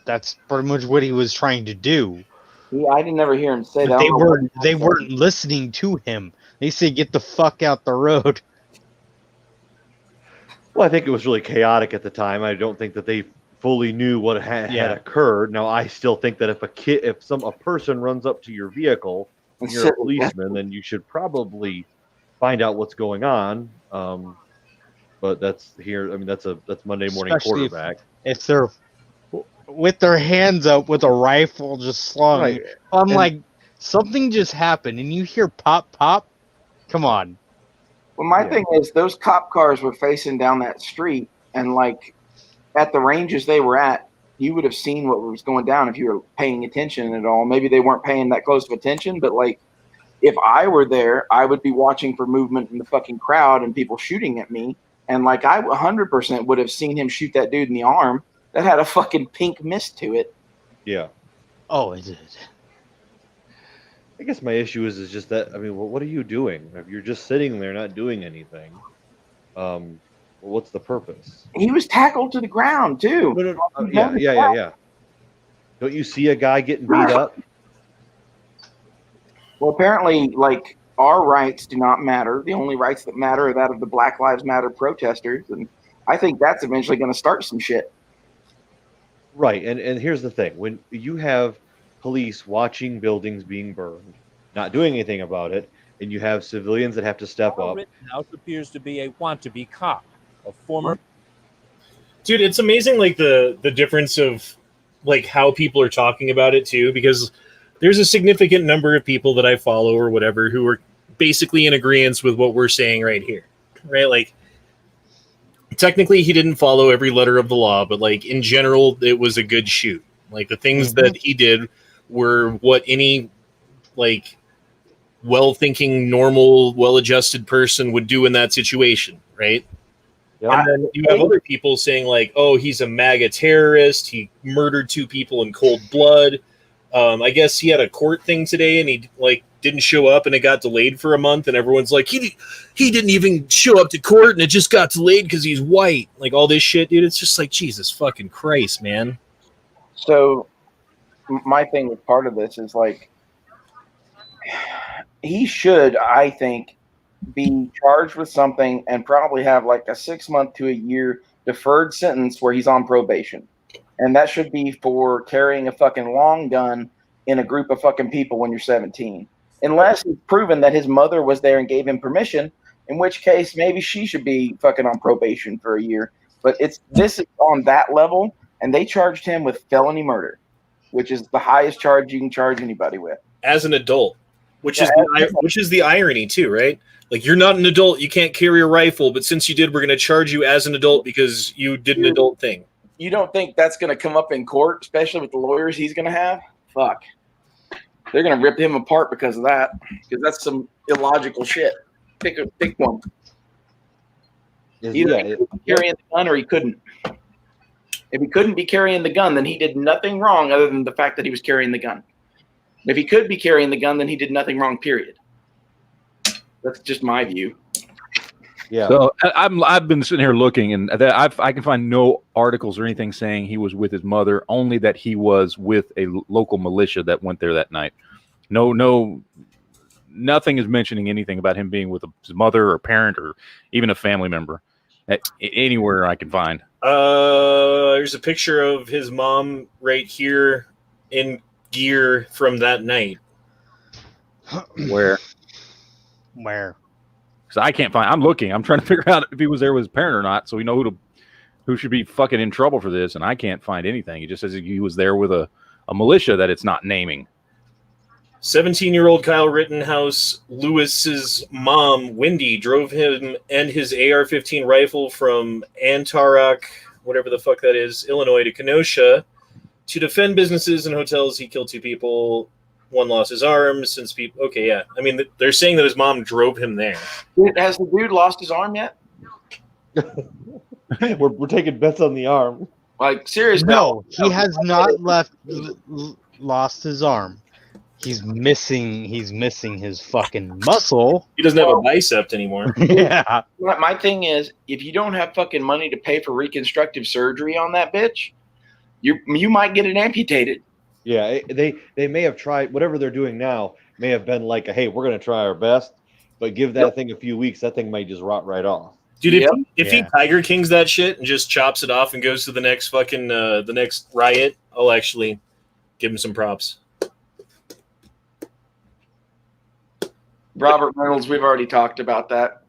That's pretty much what he was trying to do. Yeah, I didn't never hear him say But that. they weren't listening to him. They said, "Get the fuck out the road." Well, I think it was really chaotic at the time. I don't think that they fully knew what had occurred. Now, I still think that if a person runs up to your vehicle and you're a policeman, then you should probably find out what's going on. But that's Monday morning Especially quarterback. If they're with their hands up with a rifle just slung. Right. I'm like, something just happened, and you hear pop, pop. Come on. Well, my thing is, those cop cars were facing down that street, and like at the ranges they were at, you would have seen what was going down if you were paying attention at all. Maybe they weren't paying that close of attention, but like if I were there, I would be watching for movement in the fucking crowd and people shooting at me. And like I 100% would have seen him shoot that dude in the arm that had a fucking pink mist to it. Yeah. Oh, it did. I guess my issue is just that, I mean, what are you doing? If you're just sitting there not doing anything, what's the purpose? He was tackled to the ground too. Yeah. Don't you see a guy getting beat up? Well, apparently, like, our rights do not matter. The only rights that matter are that of the Black Lives Matter protesters. And I think that's eventually going to start some shit. Right. And here's the thing. When you have police watching buildings being burned, not doing anything about it, and you have civilians that have to step up. Rittenhouse appears to be a want-to-be cop, a former. Dude, it's amazing, like the difference of like how people are talking about it too, because there's a significant number of people that I follow or whatever who are basically in agreement with what we're saying right here, right? Like, technically, he didn't follow every letter of the law, but like in general, it was a good shoot. Like the things that he did were what any like well-thinking, normal, well-adjusted person would do in that situation, right? Yep. And then you have other people saying like, "Oh, he's a MAGA terrorist. He murdered 2 people in cold blood." I guess he had a court thing today, and he like didn't show up, and it got delayed for a month. And everyone's like, he didn't even show up to court, and it just got delayed because he's white. Like all this shit, dude. It's just like Jesus fucking Christ, man. So my thing with part of this is like he should, I think, be charged with something and probably have like a 6-month to a year deferred sentence where he's on probation. And that should be for carrying a fucking long gun in a group of fucking people when you're 17. Unless it's proven that his mother was there and gave him permission, in which case maybe she should be fucking on probation for a year. But this is on that level, and they charged him with felony murder, which is the highest charge you can charge anybody with. As an adult, which is the irony too, right? Like you're not an adult, you can't carry a rifle, but since you did, we're going to charge you as an adult because you did an adult thing. You don't think that's going to come up in court, especially with the lawyers he's going to have? Fuck. They're going to rip him apart because of that, because that's some illogical shit. Pick one. Either he could be carrying the gun or he couldn't. If he couldn't be carrying the gun, then he did nothing wrong other than the fact that he was carrying the gun. If he could be carrying the gun, then he did nothing wrong, period. That's just my view. Yeah. So I've been sitting here looking, and I can find no articles or anything saying he was with his mother. Only that he was with a local militia that went there that night. Nothing is mentioning anything about him being with his mother or parent or even a family member anywhere I can find. There's a picture of his mom right here in gear from that night. Where? Because I can't find. I'm looking. I'm trying to figure out if he was there with his parent or not, so we know who should be fucking in trouble for this. And I can't find anything. It just says he was there with a militia that it's not naming. 17-year-old Kyle Rittenhouse Lewis's mom, Wendy, drove him and his AR-15 rifle from Antarok, whatever the fuck that is, Illinois, to Kenosha to defend businesses and hotels. He killed 2 people. 1 lost his arm. Since people, okay, yeah. I mean, they're saying that his mom drove him there. Has the dude lost his arm yet? we're taking bets on the arm. Like seriously? No, he has not lost his arm. He's missing his fucking muscle. He doesn't have a bicep anymore. Yeah. My thing is, if you don't have fucking money to pay for reconstructive surgery on that bitch, you might get it amputated. Yeah, they may have tried whatever they're doing now. May have been like, hey, we're gonna try our best, but give that thing a few weeks, that thing might just rot right off. Dude, Yep. if he Tiger Kings that shit and just chops it off and goes to the next fucking the next riot, I'll actually give him some props. Robert Reynolds, we've already talked about that.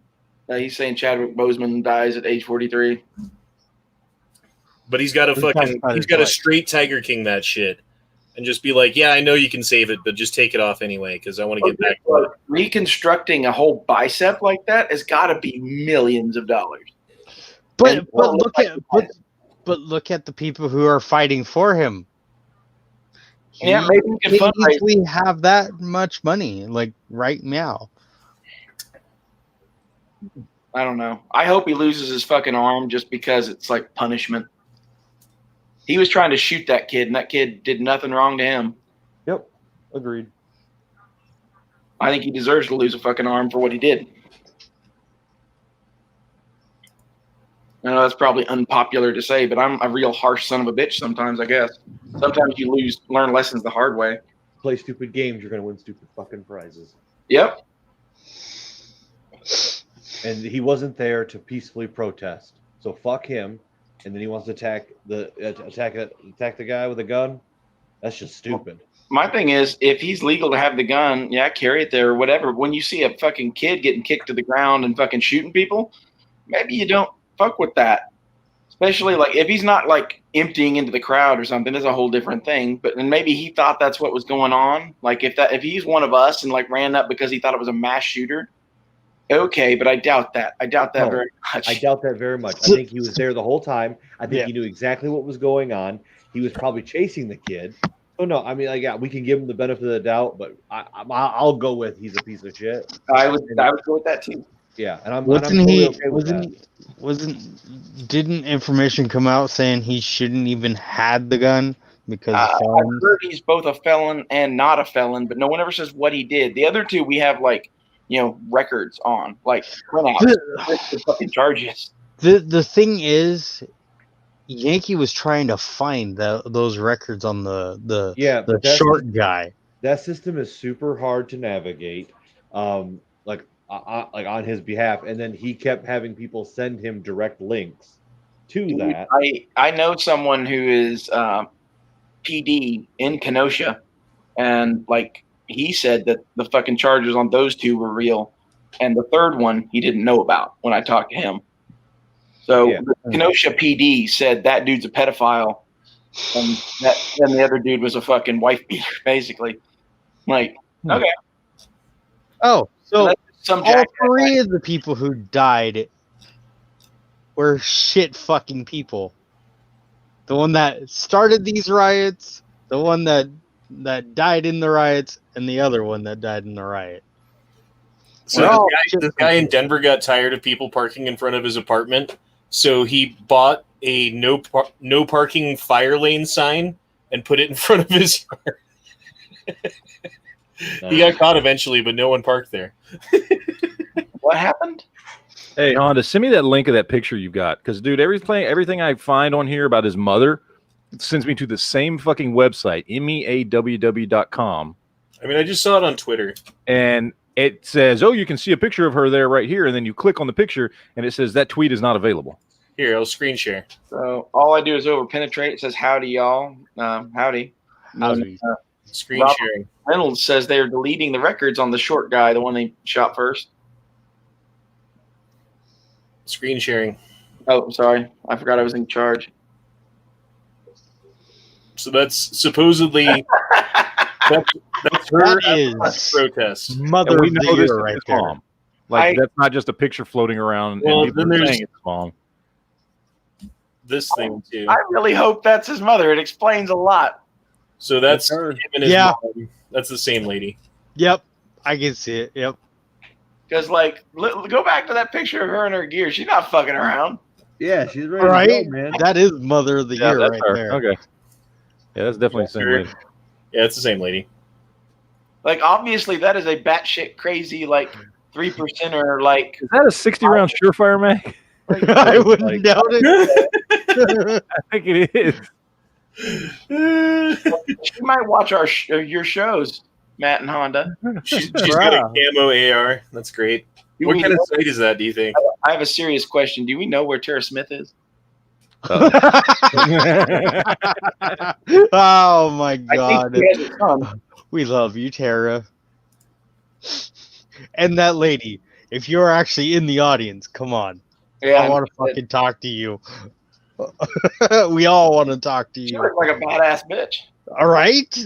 He's saying Chadwick Boseman dies at age 43. But he's got to straight Tiger King that shit and just be like, yeah, I know you can save it, but just take it off anyway because I want to get back to it. Reconstructing a whole bicep like that has got to be millions of dollars. But look at the people who are fighting for him. Yeah, maybe we can He fundraise. easily have that much money, like right now. I don't know. I hope he loses his fucking arm just because it's like punishment. He was trying to shoot that kid, and that kid did nothing wrong to him. Yep, agreed. I think he deserves to lose a fucking arm for what he did. I know that's probably unpopular to say, but I'm a real harsh son of a bitch sometimes, I guess. Sometimes you learn lessons the hard way. Play stupid games, you're gonna win stupid fucking prizes. Yep. And he wasn't there to peacefully protest, so fuck him. And then he wants to attack the guy with a gun. That's just stupid. My thing is, if he's legal to have the gun, yeah, carry it there or whatever. When you see a fucking kid getting kicked to the ground and fucking shooting people, maybe you don't fuck with that. Especially like if he's not like emptying into the crowd or something, it's a whole different thing. But then maybe he thought that's what was going on. Like if he's one of us and like ran up because he thought it was a mass shooter, okay, but I doubt that. I doubt that very much. I doubt that very much. I think he was there the whole time. I think he knew exactly what was going on. He was probably chasing the kid. So no, I mean, like, yeah, we can give him the benefit of the doubt, but I'll go with he's a piece of shit. I would go with that too. Yeah, and I'm Wasn't totally he? okay with that. Didn't information come out saying he shouldn't even had the gun because I've heard he's both a felon and not a felon, but no one ever says what he did. The other two we have like, records on, like printouts, the fucking charges. The thing is, Yankee was trying to find those records on the short guy. That system is super hard to navigate, like on his behalf, and then he kept having people send him direct links to that. I know someone who is PD in Kenosha, and like he said that the fucking charges on those two were real, and the third one he didn't know about when I talked to him. So the Kenosha PD said that dude's a pedophile, and the other dude was a fucking wife beater, basically. Like, okay. Oh, so some all three of the people who died were shit fucking people. The one that started these riots, the one that died in the riots, and the other one that died in the riot. So this guy in Denver got tired of people parking in front of his apartment, so he bought a no parking fire lane sign and put it in front of his yard. He got caught eventually, but no one parked there. What happened? Hey, Honda, send me that link of that picture you got, because dude, everything I find on here about his mother sends me to the same fucking website, meawww.com. I mean, I just saw it on Twitter, and it says, "Oh, you can see a picture of her there right here," and then you click on the picture, and it says that tweet is not available. Here, I'll screen share. So all I do is over penetrate. It says howdy, y'all. Howdy. Howdy. Screen Robert sharing. Reynolds says they're deleting the records on the short guy, the one they shot first. Screen sharing. Oh, sorry. I forgot I was in charge. So that's supposedly that's her protest. Mother And we of know the this year is right his there. mom. Like that's not just a picture floating around. Well, and people then are there's- saying it's his mom. This thing too. I really hope that's his mother. It explains a lot. So that's her. him and his Yeah. mom. That's the same lady. Yep, I can see it. Yep. Because, like, go back to that picture of her in her gear. She's not fucking around. Yeah, she's ready Right? to go, man. That is Mother of the Year that's right her. there. Okay. Yeah, that's definitely the same Sure. lady. Yeah, it's the same lady. Like, obviously, that is a batshit crazy, like, 3%er, like, Is that a 60 round Surefire mag? I wouldn't doubt it. I think it is. she might watch your shows, Matt and Honda. She's got a camo AR. That's great. Do What we kind of know- site is that, do you think? I have a serious question. Do we know where Tara Smith is? Oh my I god. think she has a son. We love you, Tara. And that lady, if you're actually in the audience, come on. Yeah, I want to fucking talk to you. We all want to talk to she you. looks like a badass bitch. All right?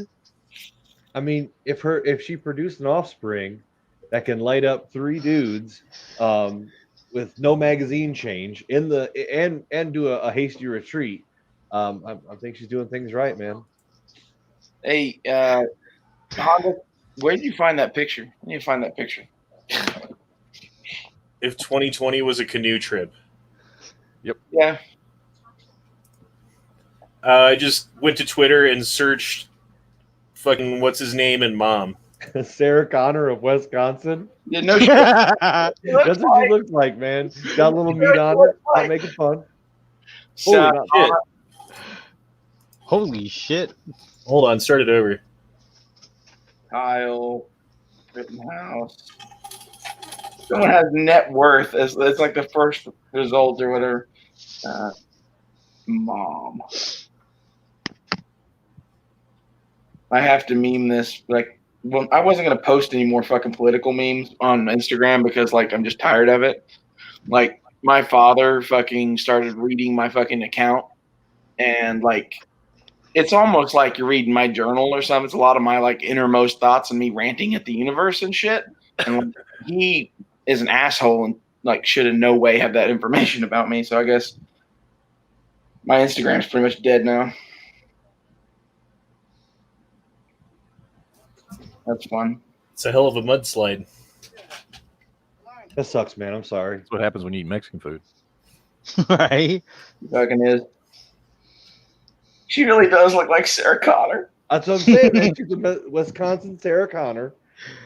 I mean, if she produced an offspring that can light up 3 dudes with no magazine change and do a hasty retreat, I think she's doing things right, man. Hey, Honda, where did you find that picture? I need to find that picture. If 2020 was a canoe trip. Yeah. I just went to Twitter and searched fucking what's his name and mom. Sarah Connor of Wisconsin. Yeah, no shit. That's what she looks like, man. Got a little meat on it. Not making fun. So, Shit. Holy shit. Hold on, start it over. Kyle Rittenhouse. Someone has net worth as it's like the first result or whatever. Mom. I have to meme this. Like, well, I wasn't gonna post any more fucking political memes on Instagram because, like, I'm just tired of it. Like, my father fucking started reading my fucking account, and like, it's almost like you're reading my journal or something. It's a lot of my like innermost thoughts and me ranting at the universe and shit. And like, he is an asshole and like should in no way have that information about me. So I guess my Instagram's pretty much dead now. That's fun. It's a hell of a mudslide. That sucks, man. I'm sorry. That's what happens when you eat Mexican food. Right? Fucking is. She really does look like Sarah Connor. That's what I'm saying. Man. She's a Wisconsin Sarah Connor.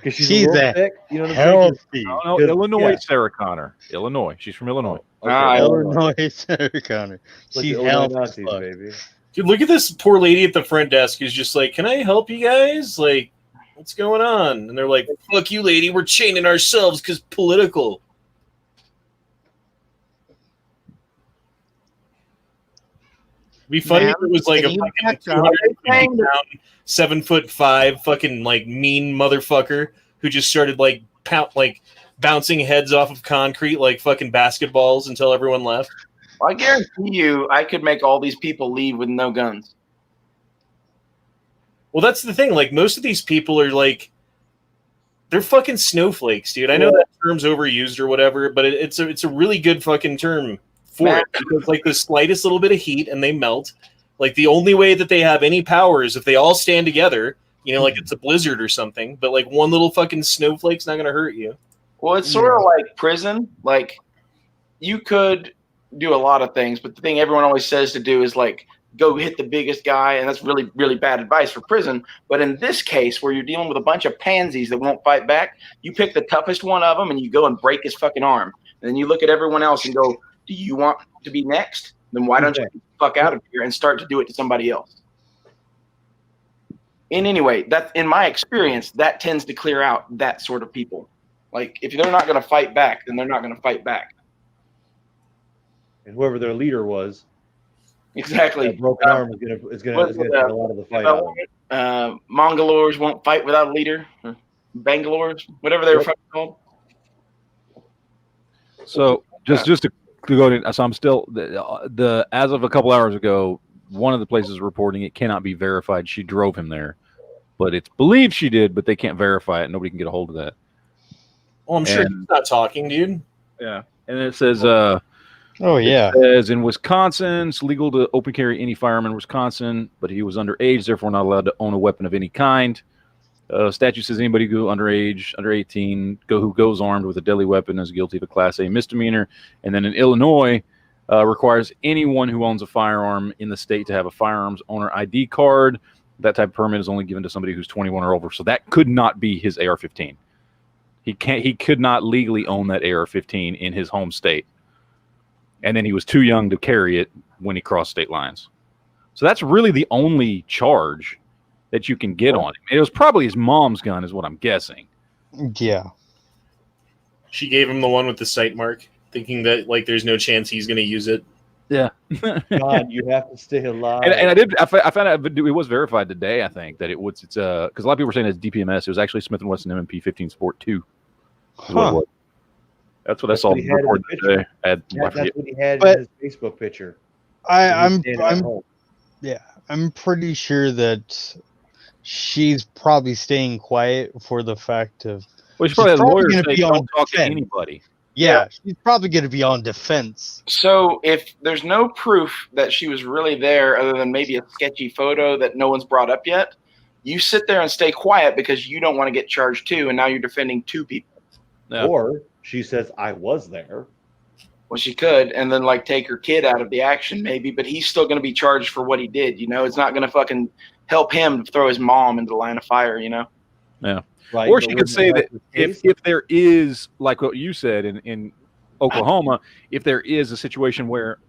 Because she's a little thick. You know what I'm saying? Healthy. No, Good. Illinois Yeah. Sarah Connor. Illinois. She's from Illinois. Ah, Illinois Sarah Connor. Like She's the Illinois healthy. Nazis, Fuck. baby. Dude, look at this poor lady at the front desk who's just like, "Can I help you guys? Like, what's going on?" And they're like, "Fuck you, lady. We're chaining ourselves because political." It'd be funny if it was like a Ma'am, fucking can you back up? 200-pound, 7'5" fucking like mean motherfucker who just started like bouncing heads off of concrete like fucking basketballs until everyone left. I guarantee you, I could make all these people leave with no guns. Well, that's the thing. Like, most of these people are like, they're fucking snowflakes, dude. I know that term's overused or whatever, but it's a really good fucking term for it because like the slightest little bit of heat and they melt. Like, the only way that they have any power is if they all stand together. You know, like it's a blizzard or something. But like one little fucking snowflake's not gonna hurt you. Well, it's sort of like prison. Like, you could do a lot of things, but the thing everyone always says to do is like go hit the biggest guy, and that's really, really bad advice for prison. But in this case, where you're dealing with a bunch of pansies that won't fight back, you pick the toughest one of them and you go and break his fucking arm. And then you look at everyone else and go, "Do you want to be next? Then why don't you get the fuck out of here and start to do it to somebody else?" And anyway, that in my experience, that tends to clear out that sort of people. Like, if they're not going to fight back, then they're not going to fight back. And whoever their leader was, Exactly. that broken arm is gonna take a lot of the fight out of it. Mongolors won't fight without a leader. Or Bangalores, whatever they were fucking called. So just to go in, so I'm still the as of a couple hours ago, one of the places reporting it cannot be verified. She drove him there, but it's believed she did, but they can't verify it. Nobody can get a hold of that. Well, I'm sure And- he's not talking, dude. Yeah, and it says Oh, yeah. says in Wisconsin, it's legal to open carry any firearm in Wisconsin, but he was underage, therefore not allowed to own a weapon of any kind. Statute says anybody who underage, under 18, who goes armed with a deadly weapon is guilty of a Class A misdemeanor. And then in Illinois, requires anyone who owns a firearm in the state to have a firearms owner ID card That type of permit is only given to somebody who's 21 or over. So that could not be his AR-15. He could not legally own that AR-15 in his home state. And then he was too young to carry it when he crossed state lines. So that's really the only charge that you can get on him. It was probably his mom's gun, is what I'm guessing. Yeah. She gave him the one with the sight mark, thinking that like there's no chance he's going to use it. Yeah. God, you have to stay alive. And I found out it was verified today. I think that it's because a lot of people were saying it's DPMS. It was actually Smith & Wesson M&P 15 Sport 2. Huh. That's what I saw what he had in the today. That's what he had But- in his Facebook picture. I'm He was standing at home. I'm pretty sure that she's probably staying quiet for the fact of Well, she probably has probably lawyers gonna say be on don't talk to defense. anybody. yeah, she's probably going to be on defense. So if there's no proof that she was really there other than maybe a sketchy photo that no one's brought up yet, you sit there and stay quiet because you don't want to get charged too, and now you're defending two people. Yeah. Or she says, I was there. Well, she could, and then like take her kid out of the action maybe, but he's still going to be charged for what he did. You know, it's not going to fucking help him to throw his mom into the line of fire. You know. Right? Or But she when could say that's that the case, if there is, like what you said in Oklahoma, if there is a situation where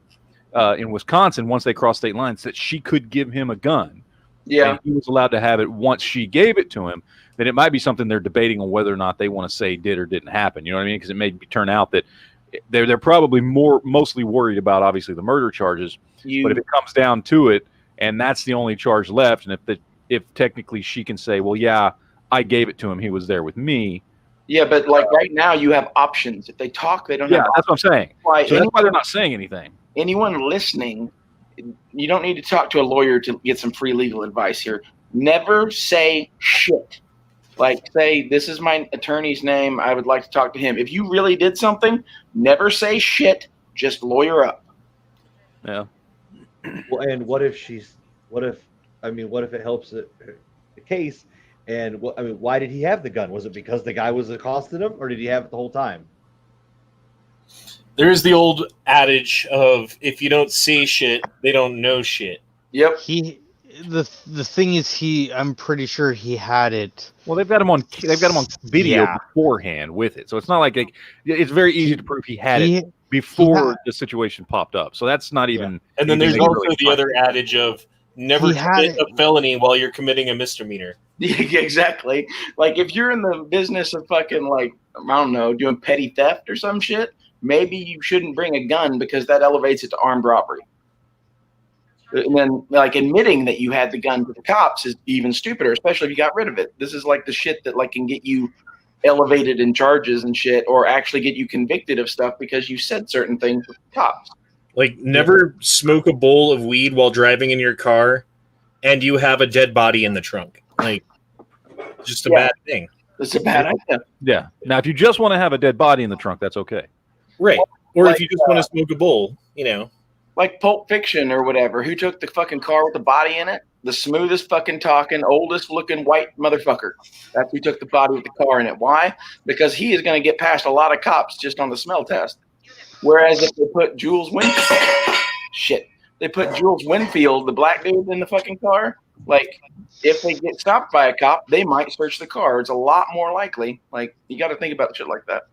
in Wisconsin, once they cross state lines, that she could give him a gun. Yeah. And he was allowed to have it once she gave it to him, then it might be something they're debating on whether or not they want to say did or didn't happen. You know what I mean? Because it may turn out that they're probably mostly worried about obviously the murder charges. But if it comes down to it, and that's the only charge left, and if technically she can say, well, yeah, I gave it to him, he was there with me. Yeah, but like right now you have options. If they talk, they don't Yeah, have that's what I'm saying. why So that's why they're not saying anything. anyone listening, you don't need to talk to a lawyer to get some free legal advice here. Never say shit. Like, say, this is my attorney's name. I would like to talk to him. If you really did something, never say shit. Just lawyer up. Yeah. well, and what if it helps the case? And why did he have the gun? Was it because the guy was accosting him, or did he have it the whole time? There's the old adage of if you don't say shit, they don't know shit. Yep. The thing is, I'm pretty sure he had it. Well, they've got him on video Yeah. beforehand with it, so it's not like it's very easy to prove he had He- it before he had- the situation popped up. So that's not even. And then anything there's they can also really the find. other adage of never He had commit it. a felony while you're committing a misdemeanor. Yeah, exactly. Like, if you're in the business of fucking, like, I don't know, doing petty theft or some shit, maybe you shouldn't bring a gun because that elevates it to armed robbery. And then, like, admitting that you had the gun to the cops is even stupider, especially if you got rid of it. This is like the shit that like can get you elevated in charges and shit, or actually get you convicted of stuff because you said certain things with the cops. Like, never smoke a bowl of weed while driving in your car and you have a dead body in the trunk. Like, just a Yeah. bad thing. That's a bad idea. Yeah. Now, if you just want to have a dead body in the trunk, that's okay. Right. Or Like, if you just want to smoke a bowl, you know. Like Pulp Fiction or whatever. Who took the fucking car with the body in it? The smoothest fucking talking, oldest looking white motherfucker. That's who took the body with the car in it. Why? Because he is going to get past a lot of cops just on the smell test. Whereas if they put Jules Winfield, they put Jules Winfield, the black dude, in the fucking car. Like, if they get stopped by a cop, they might search the car. It's a lot more likely. Like, you got to think about shit like that.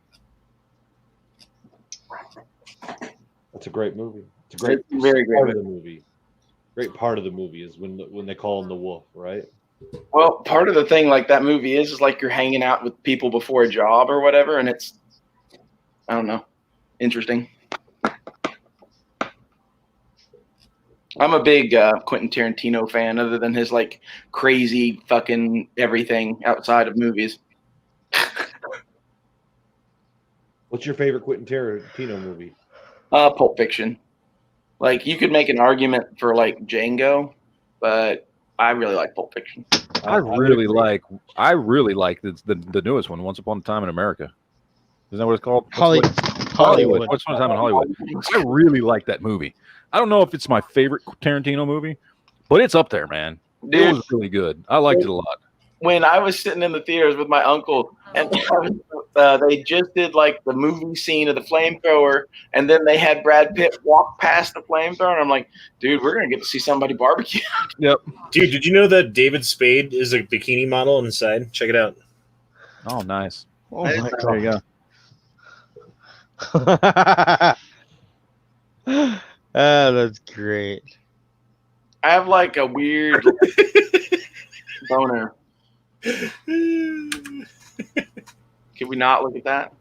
That's a great movie. It's a great, It's a very great part of the movie. Great part of the movie is when they call him the wolf, right? Well, part of the thing like that movie is like you're hanging out with people before a job or whatever, and it's, I don't know, interesting. I'm a big Quentin Tarantino fan, other than his like crazy fucking everything outside of movies. What's your favorite Quentin Tarantino movie? Pulp Fiction. Like, you could make an argument for like Django, but I really like Pulp Fiction. I really like the newest one, Once Upon a Time in America. Isn't that what it's called? Hollywood. Once Upon a Time in Hollywood. I really like that movie. I don't know if it's my favorite Tarantino movie, but it's up there, man. It Dude, was really good. I liked it a lot. when I was sitting in the theaters with my uncle, and they just did like the movie scene of the flamethrower, and then they had Brad Pitt walk past the flamethrower, and I'm like, dude, we're gonna get to see somebody barbecue. Dude, did you know that David Spade is a bikini model on the side? Check it out. Oh, nice. Oh my There you go. Ah, that's great. I have like a weird boner. Can we not look at that?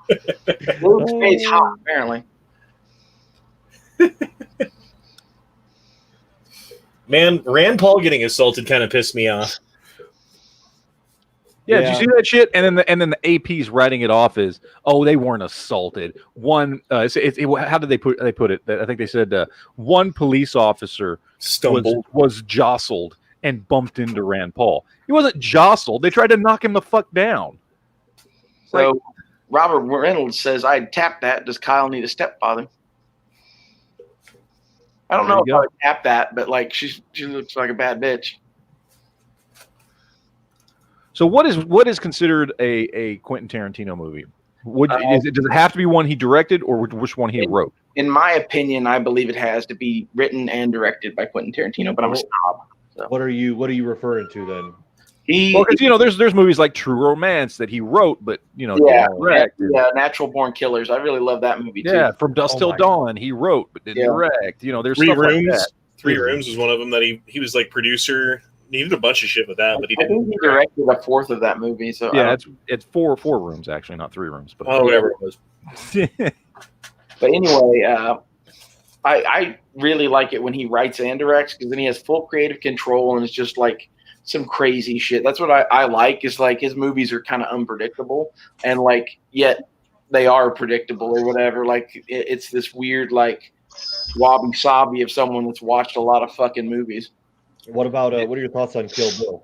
David Spade's hot, apparently. Man, Rand Paul getting assaulted kind of pissed me off. Yeah, did you see that shit? And then the AP's writing it off as, oh, they weren't assaulted. One, how did they put it? I think they said one police officer was jostled and bumped into Rand Paul. He wasn't jostled. They tried to knock him the fuck down. So Robert Reynolds says, I'd tap that. Does Kyle need a stepfather? I don't know if I would tap that, but like she looks like a bad bitch. So what is considered a Quentin Tarantino movie? Does it have to be one he directed, or which one he wrote? In my opinion, I believe it has to be written and directed by Quentin Tarantino, but I'm a snob. So. What are you referring to then? Because there's movies like True Romance that he wrote, but Natural Born Killers. I really love that movie too. Yeah, From Dusk Till Dawn he wrote but didn't direct. There's Three stuff Rooms. like that. Three Rooms was one of them that he was like producer. He did a bunch of shit with that, but he didn't. I think he directed a fourth of that movie. So yeah, it's four rooms actually, not 3 rooms. But whatever it was. But anyway, I really like it when he writes and directs, because then he has full creative control and it's just like some crazy shit. That's what I like, is like his movies are kind of unpredictable and like yet they are predictable or whatever. Like it's this weird like wabi sabi of someone that's watched a lot of fucking movies. What about what are your thoughts on Kill Bill?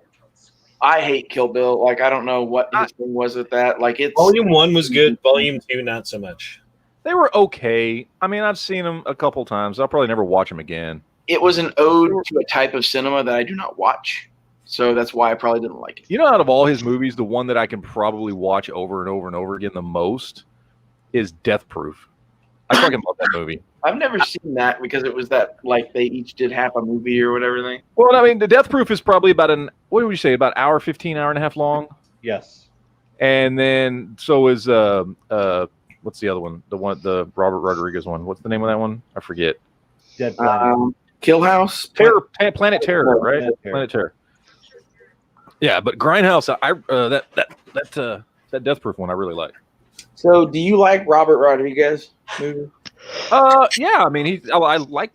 I hate Kill Bill. Like I don't know what his thing was with that. Like it's Volume 1 was good. Volume 2 not so much. They were okay. I mean, I've seen them a couple times. I'll probably never watch them again. It was an ode to a type of cinema that I do not watch. So that's why I probably didn't like it. Out of all his movies, the one that I can probably watch over and over and over again the most is Death Proof. I fucking love that movie. I've never seen that because it was that like they each did half a movie or whatever thing. Well, I mean, the Death Proof is probably about what would you say, about hour 15, hour and a half long? Yes. And then so is what's the other one? The Robert Rodriguez one. What's the name of that one? I forget. Dead Planet. Kill House. Planet Terror, right? Planet Terror. Yeah, but Grindhouse, that Death Proof one I really like. So, do you like Robert Rodriguez movie? Yeah, I mean, I like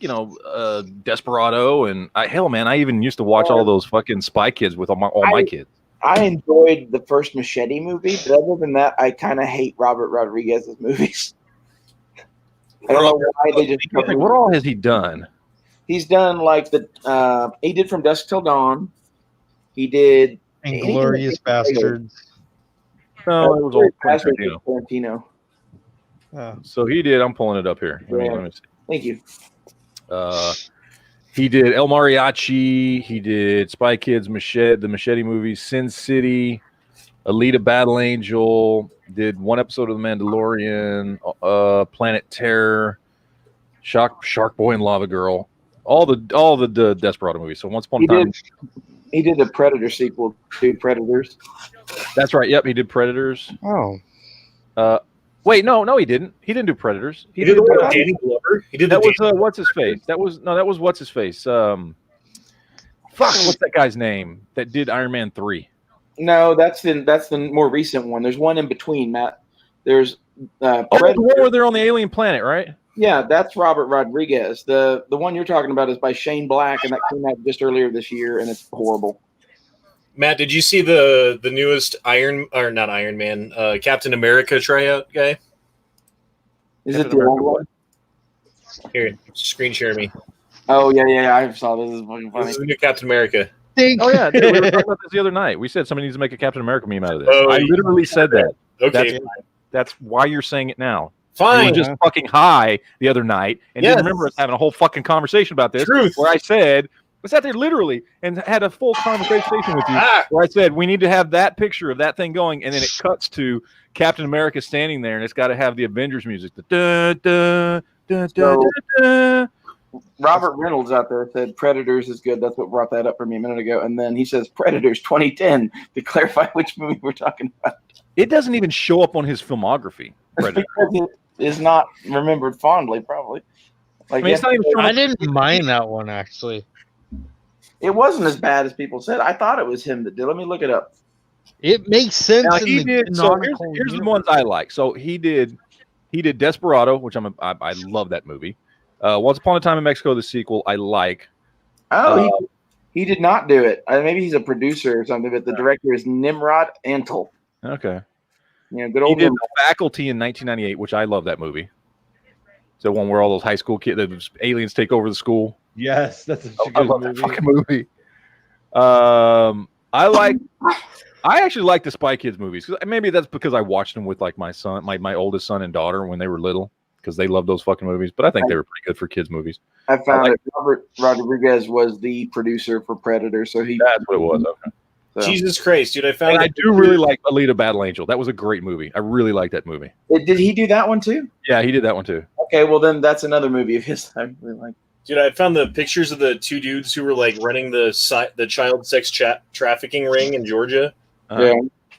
Desperado, and I even used to watch all those fucking Spy Kids with all my kids. I enjoyed the first Machete movie, but other than that, I kind of hate Robert Rodriguez's movies. I don't know why they just. What all has he done? He's done like he did From Dusk Till Dawn. He did Inglourious Bastards. No, it was all Tarantino. So he did. I'm pulling it up here. Let me see. Thank you. He did El Mariachi. He did Spy Kids, the Machete movies, Sin City, Alita Battle Angel. Did one episode of The Mandalorian, Planet Terror, Shark Boy and Lava Girl. All the Desperado movies. So Once Upon a Time. He did the Predator sequel to Predators. That's right. Yep, he did Predators. Oh. Wait, no, he didn't. He didn't do Predators. He did Danny Glover. He did that was what's his face. That was what's his face. What's that guy's name that did Iron Man 3? No, that's the more recent one. There's one in between, Matt. There's the one where they're on the alien planet, right? Yeah, that's Robert Rodriguez. The one you're talking about is by Shane Black, and that came out just earlier this year, and it's horrible. Matt, did you see the newest not Iron Man, Captain America tryout guy? Is it the old one? Here, screen share me. Oh yeah, I saw this. This is fucking funny. This is the new Captain America. Oh yeah, we were talking about this the other night. We said somebody needs to make a Captain America meme out of this. I literally said that. Okay, that's why you're saying it now. Fine. You were just fucking high the other night and didn't remember us having a whole fucking conversation about this. Truth. Where I said I sat there literally and had a full conversation with you Ah! where I said we need to have that picture of that thing going, and then it cuts to Captain America standing there, and it's got to have the Avengers music. Da, da, da, da, da, da. Robert Reynolds out there said Predators is good. That's what brought that up for me a minute ago. And then he says Predators 2010 to clarify which movie we're talking about. It doesn't even show up on his filmography. Predator. Because it is not remembered fondly, probably. Like, I mean, it's not even showing I up. didn't mind that one actually. it wasn't as bad as people said. I thought it was him that did. Let me look it up. It makes sense. Now, in he the did. So canonical here's the universe. ones I like. So he did Desperado, which I love that movie. Once Upon a Time in Mexico, the sequel, I like. Oh, he did not do it. Maybe he's a producer or something, but the director is Nimrod Antle. Okay. You know, good He old did Nimrod. The Faculty in 1998, which I love that movie. It's the one where all those high school kids, the aliens take over the school. Yes, that's a I good love that movie. fucking movie. I actually like the Spy Kids movies. 'Cause maybe that's because I watched them with like my son, my oldest son and daughter when they were little, because they loved those fucking movies. But I think they were pretty good for kids movies. I found it. Robert Rodriguez was the producer for Predator, so he. That's what it was. Okay. So. Jesus Christ, dude! I found. And I do really like Alita: Battle Angel. That was a great movie. I really like that movie. Did he do that one too? Yeah, he did that one too. Okay, well then that's another movie of his I really like. Dude, I found the pictures of the two dudes who were like running the child sex trafficking ring in Georgia. Yeah,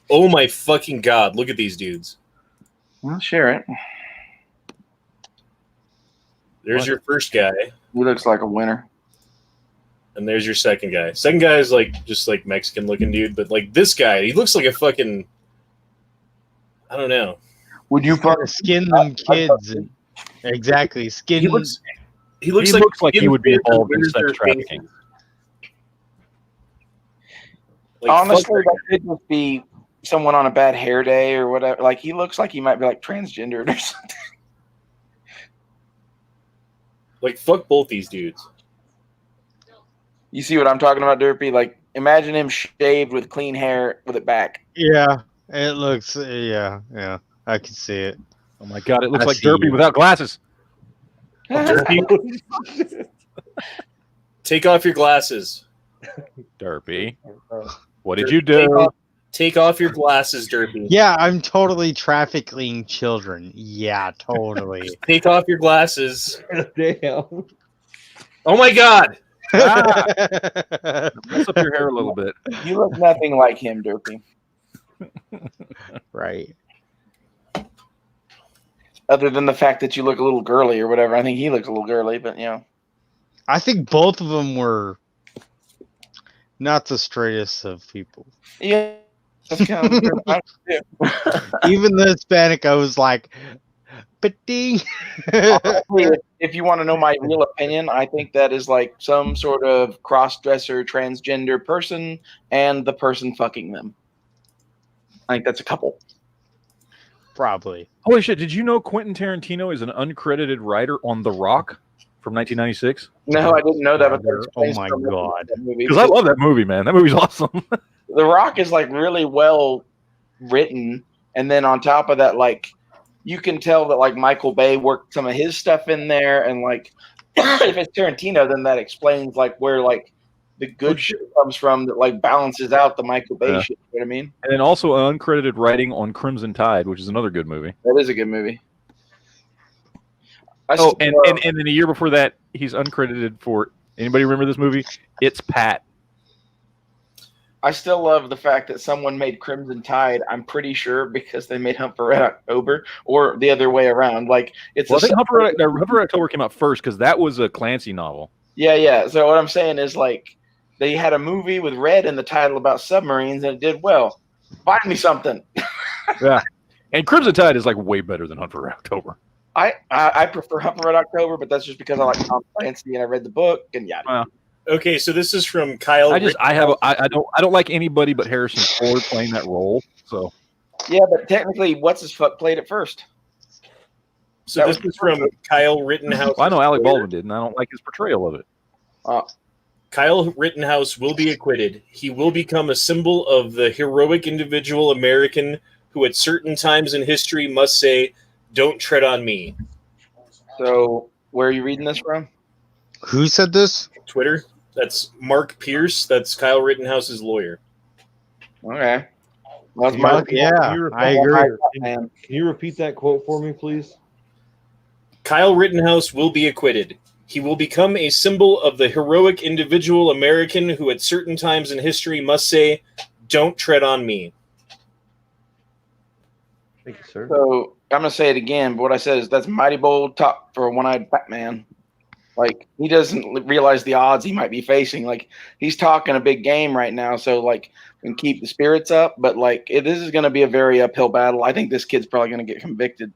Oh my fucking god! Look at these dudes. I'll share it. There's your first guy, He looks like a winner. and there's your second guy. Second guy is like just like Mexican looking dude, but like this guy, he looks like a fucking. I don't know. Would you Gotta skin them kids and exactly skin. He looks He looks like he would be involved in sex trafficking. Like, honestly, fuck that could just be someone on a bad hair day or whatever. Like he looks like he might be like transgendered or something. like fuck both these dudes. You see what I'm talking about, Derpy? Like imagine him shaved with clean hair with it back. Yeah, it looks. Yeah, I can see it. Oh my god, it looks I like see Derpy you. without glasses. Take off your glasses. Derpy, what did you do? Take off your glasses, Derpy. Yeah, I'm totally trafficking children. Yeah, totally. Take off your glasses. Damn. Oh my god! Mess up your hair a little bit. You look nothing like him, Derpy. Right. Other than the fact that you look a little girly or whatever. I think he looks a little girly, but you know. I think both of them were not the straightest of people. Yeah. That's kind of Even the Hispanic, I was like, but ding. Honestly, if you want to know my real opinion, I think that is like some sort of cross-dresser transgender person and the person fucking them. I think that's a couple. Probably. Holy shit! Did you know Quentin Tarantino is an uncredited writer on The Rock from 1996? No, I didn't know that. But that Oh explains my so much of God. that movie. Because I love that movie, man. That movie's awesome. The Rock is like really well written, and then on top of that, like you can tell that like Michael Bay worked some of his stuff in there, and like if it's Tarantino, then that explains like where like the good shit comes from that like balances out the Michael Bay Yeah. shit. You know what I mean? And then also uncredited writing on Crimson Tide, which is another good movie. That is a good movie. Oh, and then a year before that, he's uncredited for. Anybody remember this movie? It's Pat. I still love the fact that someone made Crimson Tide. I'm pretty sure because they made Hunt for Red October, or the other way around. Like it's Well, I a think Hunt for Red October came out first because that was a Clancy novel. yeah. So what I'm saying is like they had a movie with Red in the title about submarines and it did well. Find me something. Yeah, and Crimson Tide is like way better than Hunt for Red October. I prefer Hunt for Red October, but that's just because I like Tom Clancy and I read the book and yada. Okay, so this is from Kyle. I don't like anybody but Harrison Ford playing that role. So Yeah, but technically, what's his fuck played it first? So this is from Kyle Rittenhouse. I know Alec Baldwin did, and I don't like his portrayal of it. Kyle Rittenhouse will be acquitted. He will become a symbol of the heroic individual American who at certain times in history must say, "Don't tread on me." So where are you reading this from? Who said this? Twitter. That's Mark Pierce. That's Kyle Rittenhouse's lawyer. Okay. Well, that's Mark, my, I agree. man. Can you repeat that quote for me, please? Kyle Rittenhouse will be acquitted. He will become a symbol of the heroic individual American who at certain times in history must say, "Don't tread on me." Thank you, sir. So I'm gonna say it again, but what I said is that's mighty bold talk for a one-eyed Batman. Like, he doesn't realize the odds he might be facing. Like, he's talking a big game right now, so like, we can keep the spirits up. But like, this is going to be a very uphill battle. I think this kid's probably going to get convicted.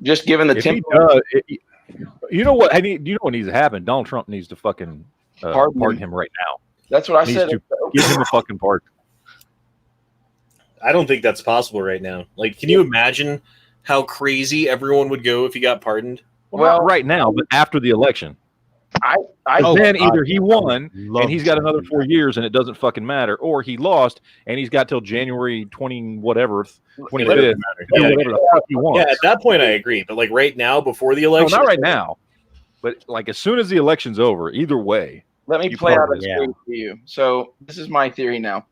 Just given the If he tempo. does, you know what? You know what needs to happen? Donald Trump needs to fucking pardon him right now. That's what I Needs said. to give him a fucking pardon. I don't think that's possible right now. Like, can you imagine how crazy everyone would go if he got pardoned? Well, not right now, but after the election. Then either he won and he's got another 4 years and it doesn't fucking matter, or he lost and he's got till January 25th. Yeah, Whatever the fuck he wants. Yeah, at that point I agree. But like right now, before the election, No, not right now. But like as soon as the election's over, either way. Let me play out a theory for you. So this is my theory now.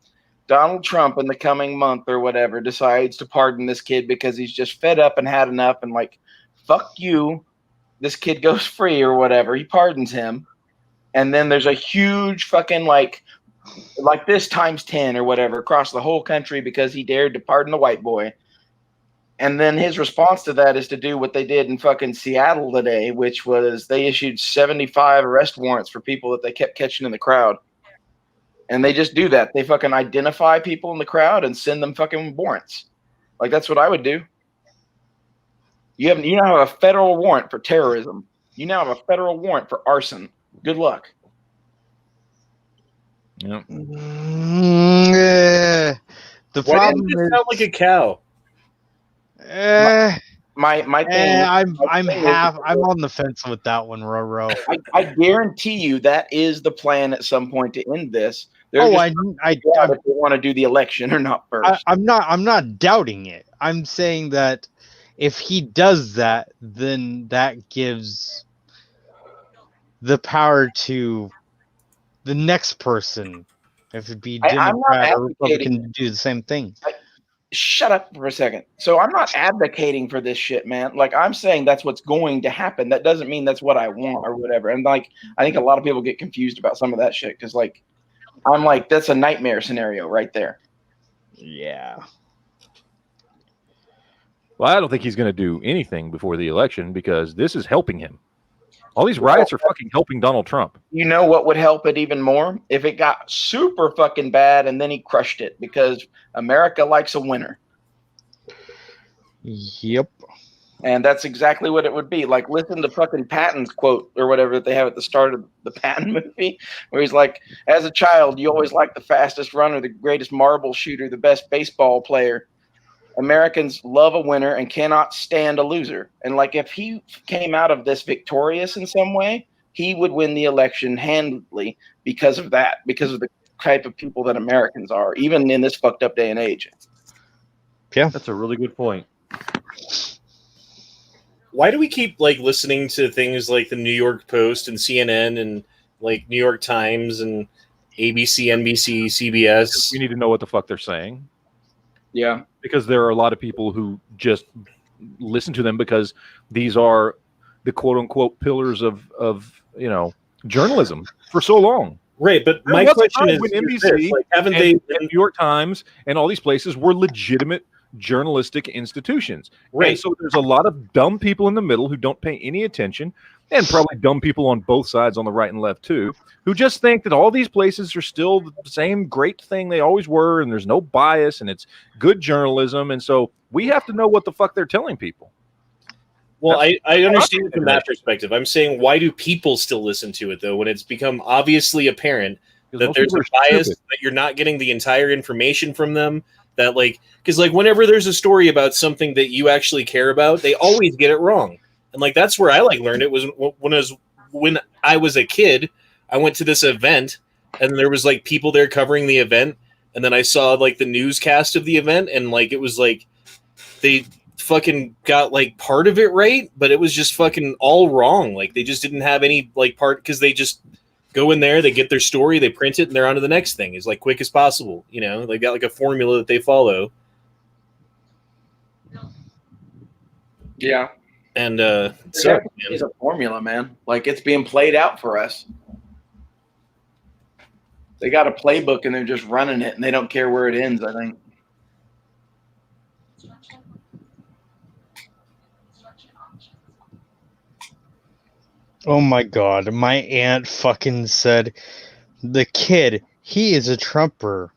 Donald Trump in the coming month or whatever decides to pardon this kid because he's just fed up and had enough and like, fuck you. This kid goes free or whatever. He pardons him. And then there's a huge fucking like this times 10 or whatever across the whole country because he dared to pardon the white boy. And then his response to that is to do what they did in fucking Seattle today, which was they issued 75 arrest warrants for people that they kept catching in the crowd. And they just do that. They fucking identify people in the crowd and send them fucking warrants. Like, that's what I would do. You now have a federal warrant for terrorism. You now have a federal warrant for arson. Good luck. Yep. The problem is, sound like a cow. My thing. I'm on the fence with that one, Roro. I guarantee you that is the plan at some point to end this. I if they want to do the election or not first. I'm not doubting it. I'm saying that if he does that, then that gives the power to the next person. If it be Democrat or Republican, to do the same thing. Shut up for a second. So I'm not advocating for this shit, man. Like, I'm saying that's what's going to happen. That doesn't mean that's what I want or whatever. And like, I think a lot of people get confused about some of that shit because like, I'm like, that's a nightmare scenario right there. Yeah. Well, I don't think he's going to do anything before the election because this is helping him. All these riots are fucking helping Donald Trump. You know what would help it even more? If it got super fucking bad and then he crushed it because America likes a winner. Yep. And that's exactly what it would be. Like, listen to fucking Patton's quote or whatever that they have at the start of the Patton movie, where he's like, as a child, you always liked the fastest runner, the greatest marble shooter, the best baseball player. Americans love a winner and cannot stand a loser. And like, if he came out of this victorious in some way, he would win the election handily because of that, because of the type of people that Americans are, even in this fucked up day and age. Yeah, that's a really good point. Why do we keep like listening to things like the New York Post and CNN and like New York Times and ABC, NBC, CBS? We need to know what the fuck they're saying. Yeah. Because there are a lot of people who just listen to them because these are the quote unquote pillars of journalism for so long. Right, but my question is, when NBC, like, haven't and they? New York Times and all these places were legitimate journalistic institutions. Right. And so there's a lot of dumb people in the middle who don't pay any attention, and probably dumb people on both sides, on the right and left too, who just think that all these places are still the same great thing they always were, and there's no bias, and it's good journalism. And so we have to know what the fuck they're telling people. Well, I understand it from that perspective. I'm saying, why do people still listen to it, though, when it's become obviously apparent that there's a bias, that you're not getting the entire information from them? That, like, because, like, whenever there's a story about something that you actually care about, they always get it wrong. And, like, that's where I, like, learned it was when I was a kid. I went to this event, and there was, like, people there covering the event, and then I saw, like, the newscast of the event, and, like, it was, like, they fucking got like part of it right, but it was just fucking all wrong. Like they just didn't have any like part because they just go in there, they get their story, they print it, and they're on to the next thing as like quick as possible. You know, they've got like a formula that they follow. Yeah. And So it's a formula, man. Like it's being played out for us. They got a playbook and they're just running it, and they don't care where it ends. I think. Oh my god, my aunt fucking said the kid, he is a Trumper.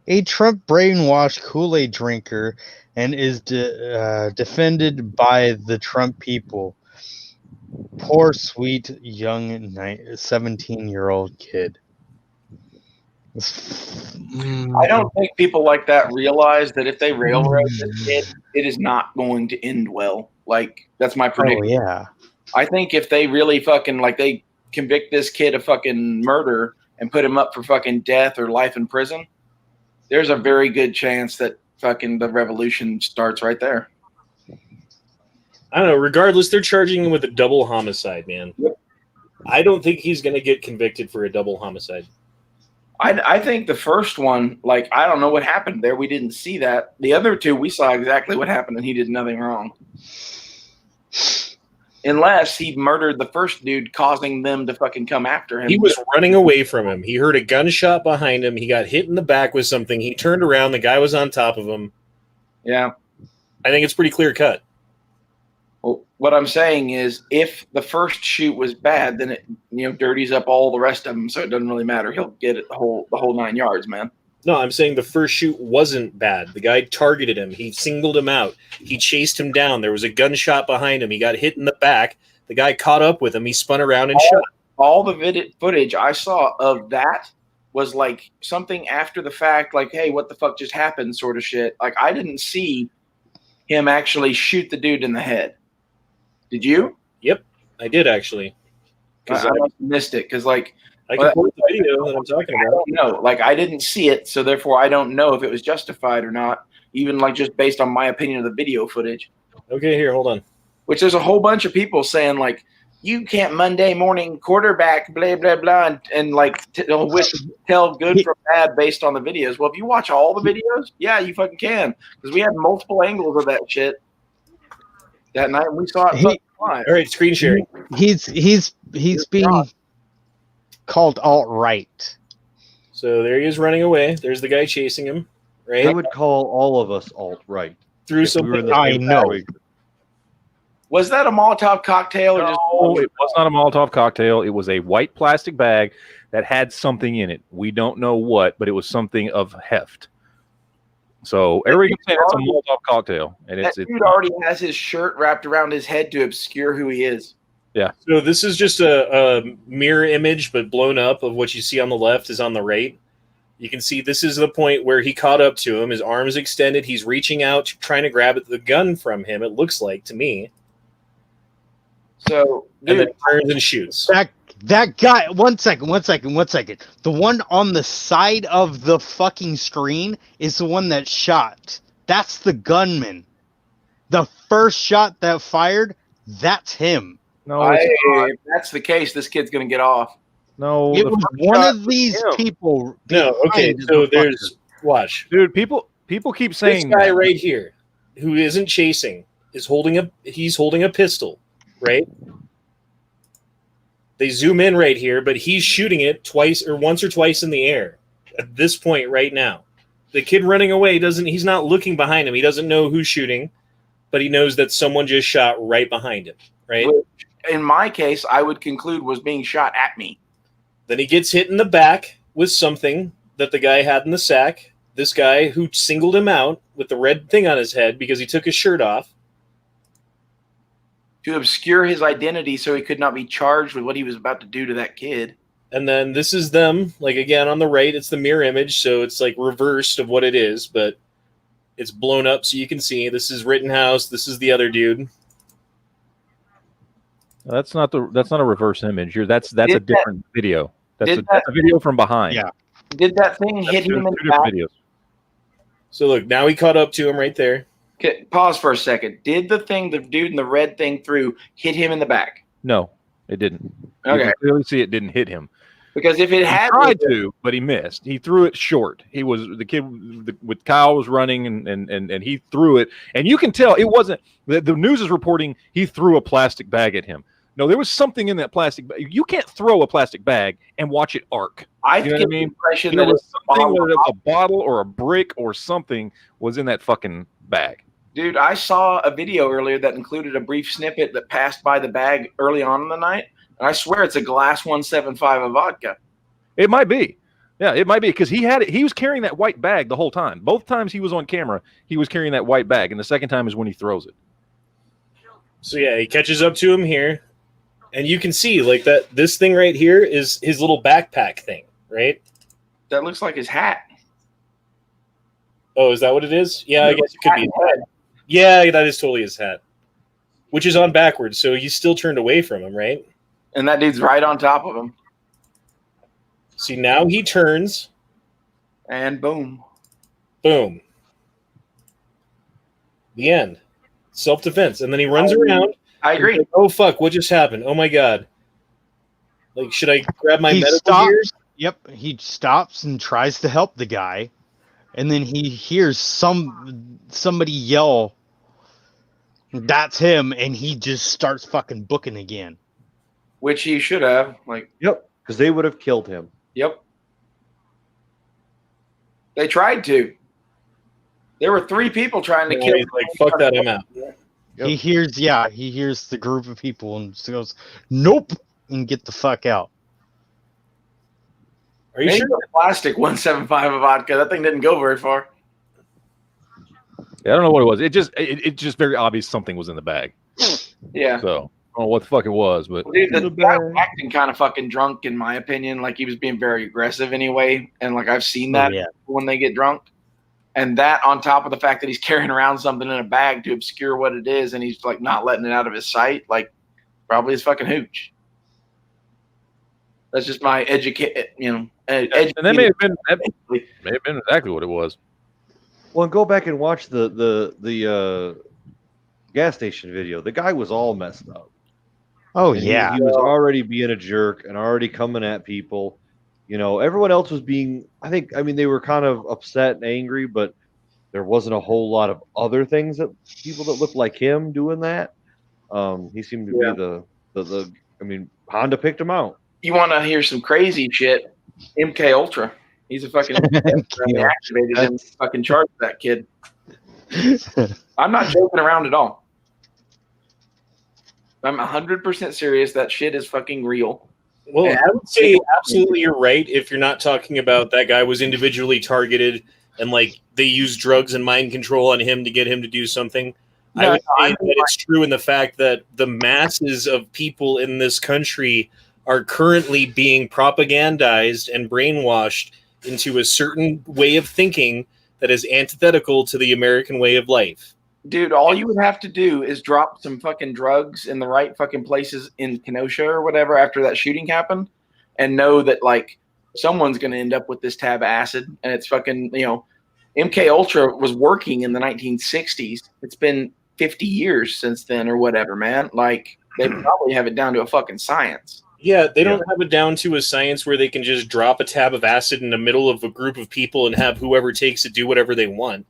A Trump brainwashed Kool-Aid drinker and is defended by the Trump people. Poor sweet young 17-year-old kid. I don't think people like that realize that if they railroad this kid, it is not going to end well. Like that's my prediction. Oh yeah. I think if they really fucking like they convict this kid of fucking murder and put him up for fucking death or life in prison, there's a very good chance that fucking the revolution starts right there. I don't know. Regardless, they're charging him with a double homicide, man. Yep. I don't think he's going to get convicted for a double homicide. I think the first one, like, I don't know what happened there. We didn't see that. The other two, we saw exactly what happened, and he did nothing wrong. Unless he murdered the first dude, causing them to fucking come after him. He was running away from him. He heard a gunshot behind him. He got hit in the back with something. He turned around. The guy was on top of him. Yeah. I think it's pretty clear cut. Well, what I'm saying is, if the first shoot was bad, then it dirties up all the rest of them, so it doesn't really matter. He'll get it the whole 9 yards, man. No, I'm saying the first shoot wasn't bad. The guy targeted him. He singled him out. He chased him down. There was a gunshot behind him. He got hit in the back. The guy caught up with him. He spun around and shot. All the footage I saw of that was like something after the fact, like, hey, what the fuck just happened sort of shit. Like, I didn't see him actually shoot the dude in the head. Did you? Yep, I did actually. I missed it because, like, I can pull up the video that I'm talking I about. don't know. Like, I didn't see it, so therefore I don't know if it was justified or not, even like just based on my opinion of the video footage. Okay, here, hold on. Which there's a whole bunch of people saying, like, you can't Monday morning quarterback, blah, blah, blah, and like tell good from bad based on the videos. Well, if you watch all the videos, yeah, you fucking can. Because we had multiple angles of that shit that night, and we saw it live. All right, screen sharing. He's being called alt-right. So there he is running away. There's the guy chasing him, right? They would call all of us alt-right. Through if we were in something. the same party. Was that a Molotov cocktail? Or just No, it was not a Molotov cocktail. It was a white plastic bag that had something in it. We don't know what, but it was something of heft. So everybody can say that's a Molotov cocktail, and that dude already has his shirt wrapped around his head to obscure who he is. Yeah. So this is just a mirror image, but blown up of what you see on the left is on the right. You can see this is the point where he caught up to him. His arm is extended. He's reaching out, trying to grab the gun from him. It looks like to me. So, And then dude, turns and shoots. That guy, one second. The one on the side of the fucking screen is the one that shot. That's the gunman. The first shot that fired, that's him. no, if that's the case, this kid's gonna get off. no. It the was first one shot of these was him. people. No, okay. behind So the there's watch. Dude, people keep This saying guy that. right here, who isn't chasing, is holding a pistol, right? They zoom in right here, but he's shooting it once or twice in the air at this point right now. The kid running away he's not looking behind him. He doesn't know who's shooting, but he knows that someone just shot right behind him, right? Which, in my case, I would conclude was being shot at me. Then he gets hit in the back with something that the guy had in the sack. This guy who singled him out with the red thing on his head because he took his shirt off. To obscure his identity so he could not be charged with what he was about to do to that kid. And then this is them, like again on the right, it's the mirror image, so it's like reversed of what it is, but it's blown up so you can see. This is Rittenhouse, this is the other dude. That's not a reverse image. That's a different video. That's Did a video from behind. Yeah. Did that thing That's hit two him in the different back? videos. So look, now he caught up to him right there. Okay, pause for a second. Did the thing the dude in the red thing threw hit him in the back? No, it didn't. You Okay. can clearly see it didn't hit him. Because if it He had tried to, but he missed. He threw it short. He was the kid with Kyle was running, and he threw it. And you can tell it wasn't. The news is reporting he threw a plastic bag at him. No, there was something in that plastic bag. You can't throw a plastic bag and watch it arc. I You know get what I the mean? impression There that was it's something, whether it was a bottle or a brick or something, was in that fucking bag. Dude, I saw a video earlier that included a brief snippet that passed by the bag early on in the night, and I swear it's a glass 175 of vodka. It might be. Yeah, it might be because he had it. He was carrying that white bag the whole time. Both times he was on camera, he was carrying that white bag, and the second time is when he throws it. So yeah, he catches up to him here, and you can see like that. This thing right here is his little backpack thing, right? That looks like his hat. Oh, is that what it is? Yeah, I guess it could be his hat. Yeah, that is totally his hat, which is on backwards. So he's still turned away from him, right? And that dude's right on top of him. See, now he turns. And boom. Boom. The end. Self-defense. And then he runs around. I agree. Like, oh, fuck. What just happened? Oh, my God. Like, should I grab my He medical gear? stops. Yep, he stops and tries to help the guy, and then he hears somebody yell, "That's him!" and he just starts fucking booking again. Which he should have. Like, Yep, because they would have killed him. yep. They tried to. There were 3 people trying to And kill he's him. like, fuck that, I'm out. Yep. He hears the group of people and goes, "Nope," and get the fuck out. Are you Maybe sure? a plastic 175 of vodka. That thing didn't go very far. Yeah, I don't know what it was. It just very obvious something was in the bag. Yeah. So I don't know what the fuck it was, but Dude, the guy was acting kind of fucking drunk, in my opinion. Like, he was being very aggressive anyway. And, like, I've seen that when they get drunk. And that on top of the fact that he's carrying around something in a bag to obscure what it is, and he's, like, not letting it out of his sight. Like, probably his fucking hooch. That's just my and that may have been exactly what it was. Well, and go back and watch the gas station video. The guy was all messed up. Oh And yeah, he was already being a jerk and already coming at people. You know, everyone else was being. I mean, they were kind of upset and angry, but there wasn't a whole lot of other things that people that looked like him doing that. He seemed to be the. I mean, Honda picked him out. You want to hear some crazy shit? MK Ultra. He's a fucking activated and fucking charged that kid. I'm not joking around at all. I'm 100% serious. That shit is fucking real. Well, I would say absolutely you're right if you're not talking about that guy was individually targeted and like they used drugs and mind control on him to get him to do something. No, I would say that it's true in the fact that the masses of people in this country are currently being propagandized and brainwashed into a certain way of thinking that is antithetical to the American way of life. Dude, all you would have to do is drop some fucking drugs in the right fucking places in Kenosha or whatever after that shooting happened and know that, like, someone's going to end up with this tab of acid. And it's fucking, you know, MK Ultra was working in the 1960s. It's been 50 years since then or whatever, man. Like, they probably have it down to a fucking science. Yeah, they don't have it down to a science where they can just drop a tab of acid in the middle of a group of people and have whoever takes it do whatever they want.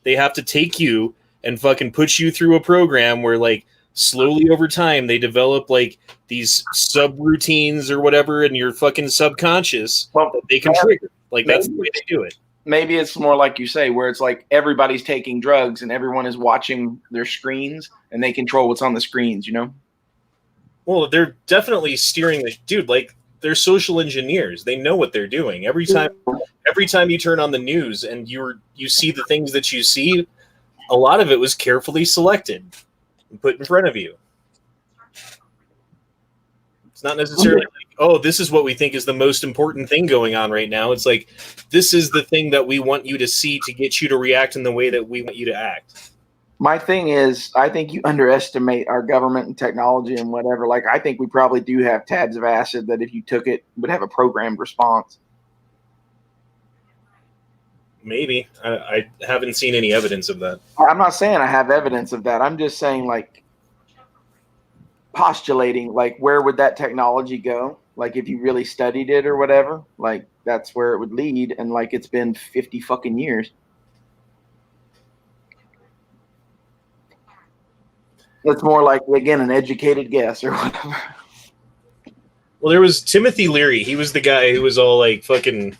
They have to take you and fucking put you through a program where, like, slowly over time they develop, like, these subroutines or whatever in your fucking subconscious that they can trigger. Like, that's the way they do it. Maybe it's more like you say, where it's like everybody's taking drugs and everyone is watching their screens and they control what's on the screens, you know? Well, they're definitely steering the dude. Like, they're social engineers. They know what they're doing. Every time you turn on the news and you see the things that you see, a lot of it was carefully selected and put in front of you. It's not necessarily like, oh, this is what we think is the most important thing going on right now. It's like, this is the thing that we want you to see to get you to react in the way that we want you to act. My thing is, I think you underestimate our government and technology and whatever. Like, I think we probably do have tabs of acid that if you took it would have a programmed response. Maybe. I haven't seen any evidence of that. I'm not saying I have evidence of that. I'm just saying, like, postulating, like, where would that technology go? Like, if you really studied it or whatever, like, that's where it would lead. And, like, it's been 50 fucking years. It's more like, again, an educated guess or whatever. Well, there was Timothy Leary. He was the guy who was all, like, fucking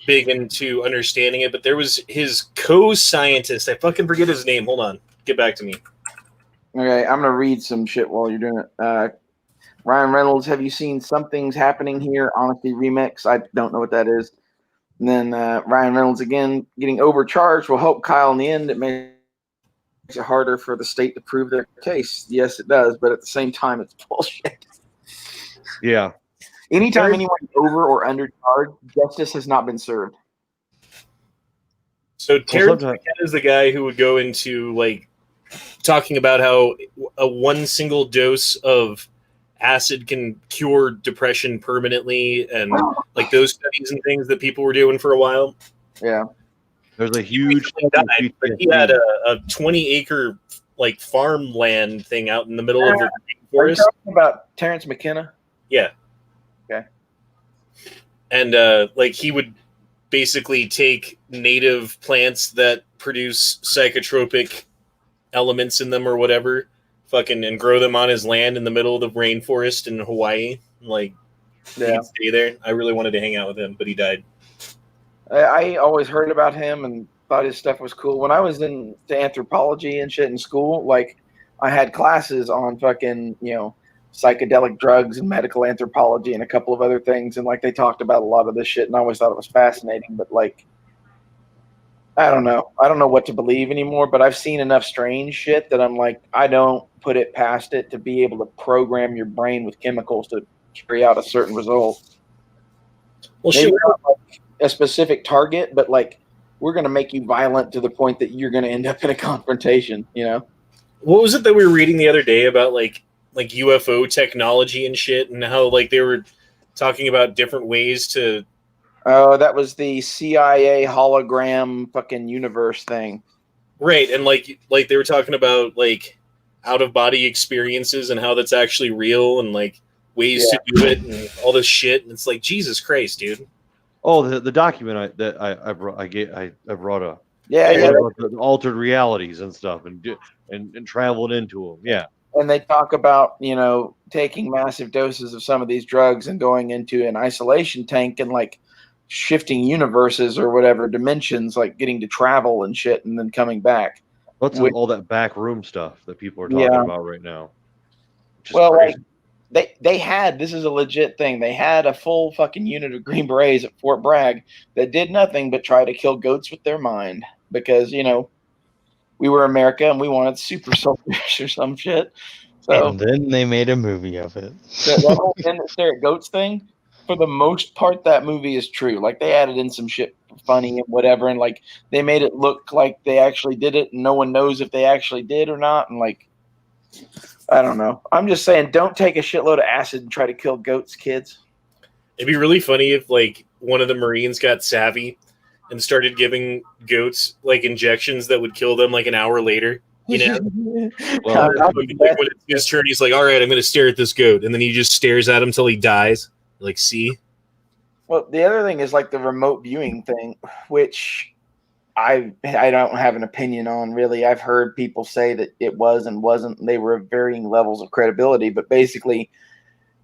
big into understanding it. But there was his co-scientist. I fucking forget his name. Hold on. Get back to me. Okay, I'm going to read some shit while you're doing it. Ryan Reynolds, have you seen Something's Happening Here? Honestly, remix. I don't know what that is. And then Ryan Reynolds again, getting overcharged will help Kyle in the end. It makes it harder for the state to prove their case. Yes, it does. But at the same time, it's bullshit. Yeah. Anytime anyone's over or undercharged, justice has not been served. So Terrence McKenna is the guy who would go into, like, talking about how a one single dose of acid can cure depression permanently, and like those studies and things that people were doing for a while. Yeah, there's a huge. He had a 20-acre like farmland thing out in the middle of the forest. Are you talking about Terrence McKenna? Yeah. Okay. And like he would basically take native plants that produce psychotropic elements in them or whatever, fucking, and grow them on his land in the middle of the rainforest in Hawaii. Like, he could stay there. I really wanted to hang out with him, but he died. I always heard about him and thought his stuff was cool. When I was into anthropology and shit in school, like, I had classes on fucking, you know, psychedelic drugs and medical anthropology and a couple of other things, and like they talked about a lot of this shit, and I always thought it was fascinating. But like, I don't know what to believe anymore, but I've seen enough strange shit that I'm like, I don't put it past it to be able to program your brain with chemicals to carry out a certain result. Well, maybe not like a specific target, but like, we're going to make you violent to the point that you're going to end up in a confrontation, you know? What was it that we were reading the other day about like UFO technology and shit, and how like they were talking about different ways to... Oh, that was the CIA hologram fucking universe thing. Right, and like they were talking about like out-of-body experiences and how that's actually real, and like ways to do it and all this shit. And it's like, Jesus Christ, dude. Oh, the document I brought up. Yeah. The altered realities and stuff, and traveled into them. Yeah. And they talk about, you know, taking massive doses of some of these drugs and going into an isolation tank and like shifting universes or whatever dimensions, like getting to travel and shit, and then coming back. What's all that back room stuff that people are talking about right now? Well, like, they had, this is a legit thing. They had a full fucking unit of Green Berets at Fort Bragg that did nothing but try to kill goats with their mind, because, you know, we were America and we wanted super soldiers or some shit. So, and then they made a movie of it. That whole stare at goats thing, for the most part, that movie is true. Like, they added in some shit funny and whatever, and like they made it look like they actually did it, and no one knows if they actually did or not. And like, I don't know. I'm just saying, don't take a shitload of acid and try to kill goats, kids. It'd be really funny if like one of the Marines got savvy and started giving goats like injections that would kill them like an hour later. You know, well, when it's his turn, he's like, "All right, I'm going to stare at this goat," and then he just stares at him till he dies. Like, see. Well, the other thing is like the remote viewing thing, which I don't have an opinion on really. I've heard people say that it was and wasn't. They were of varying levels of credibility, but basically,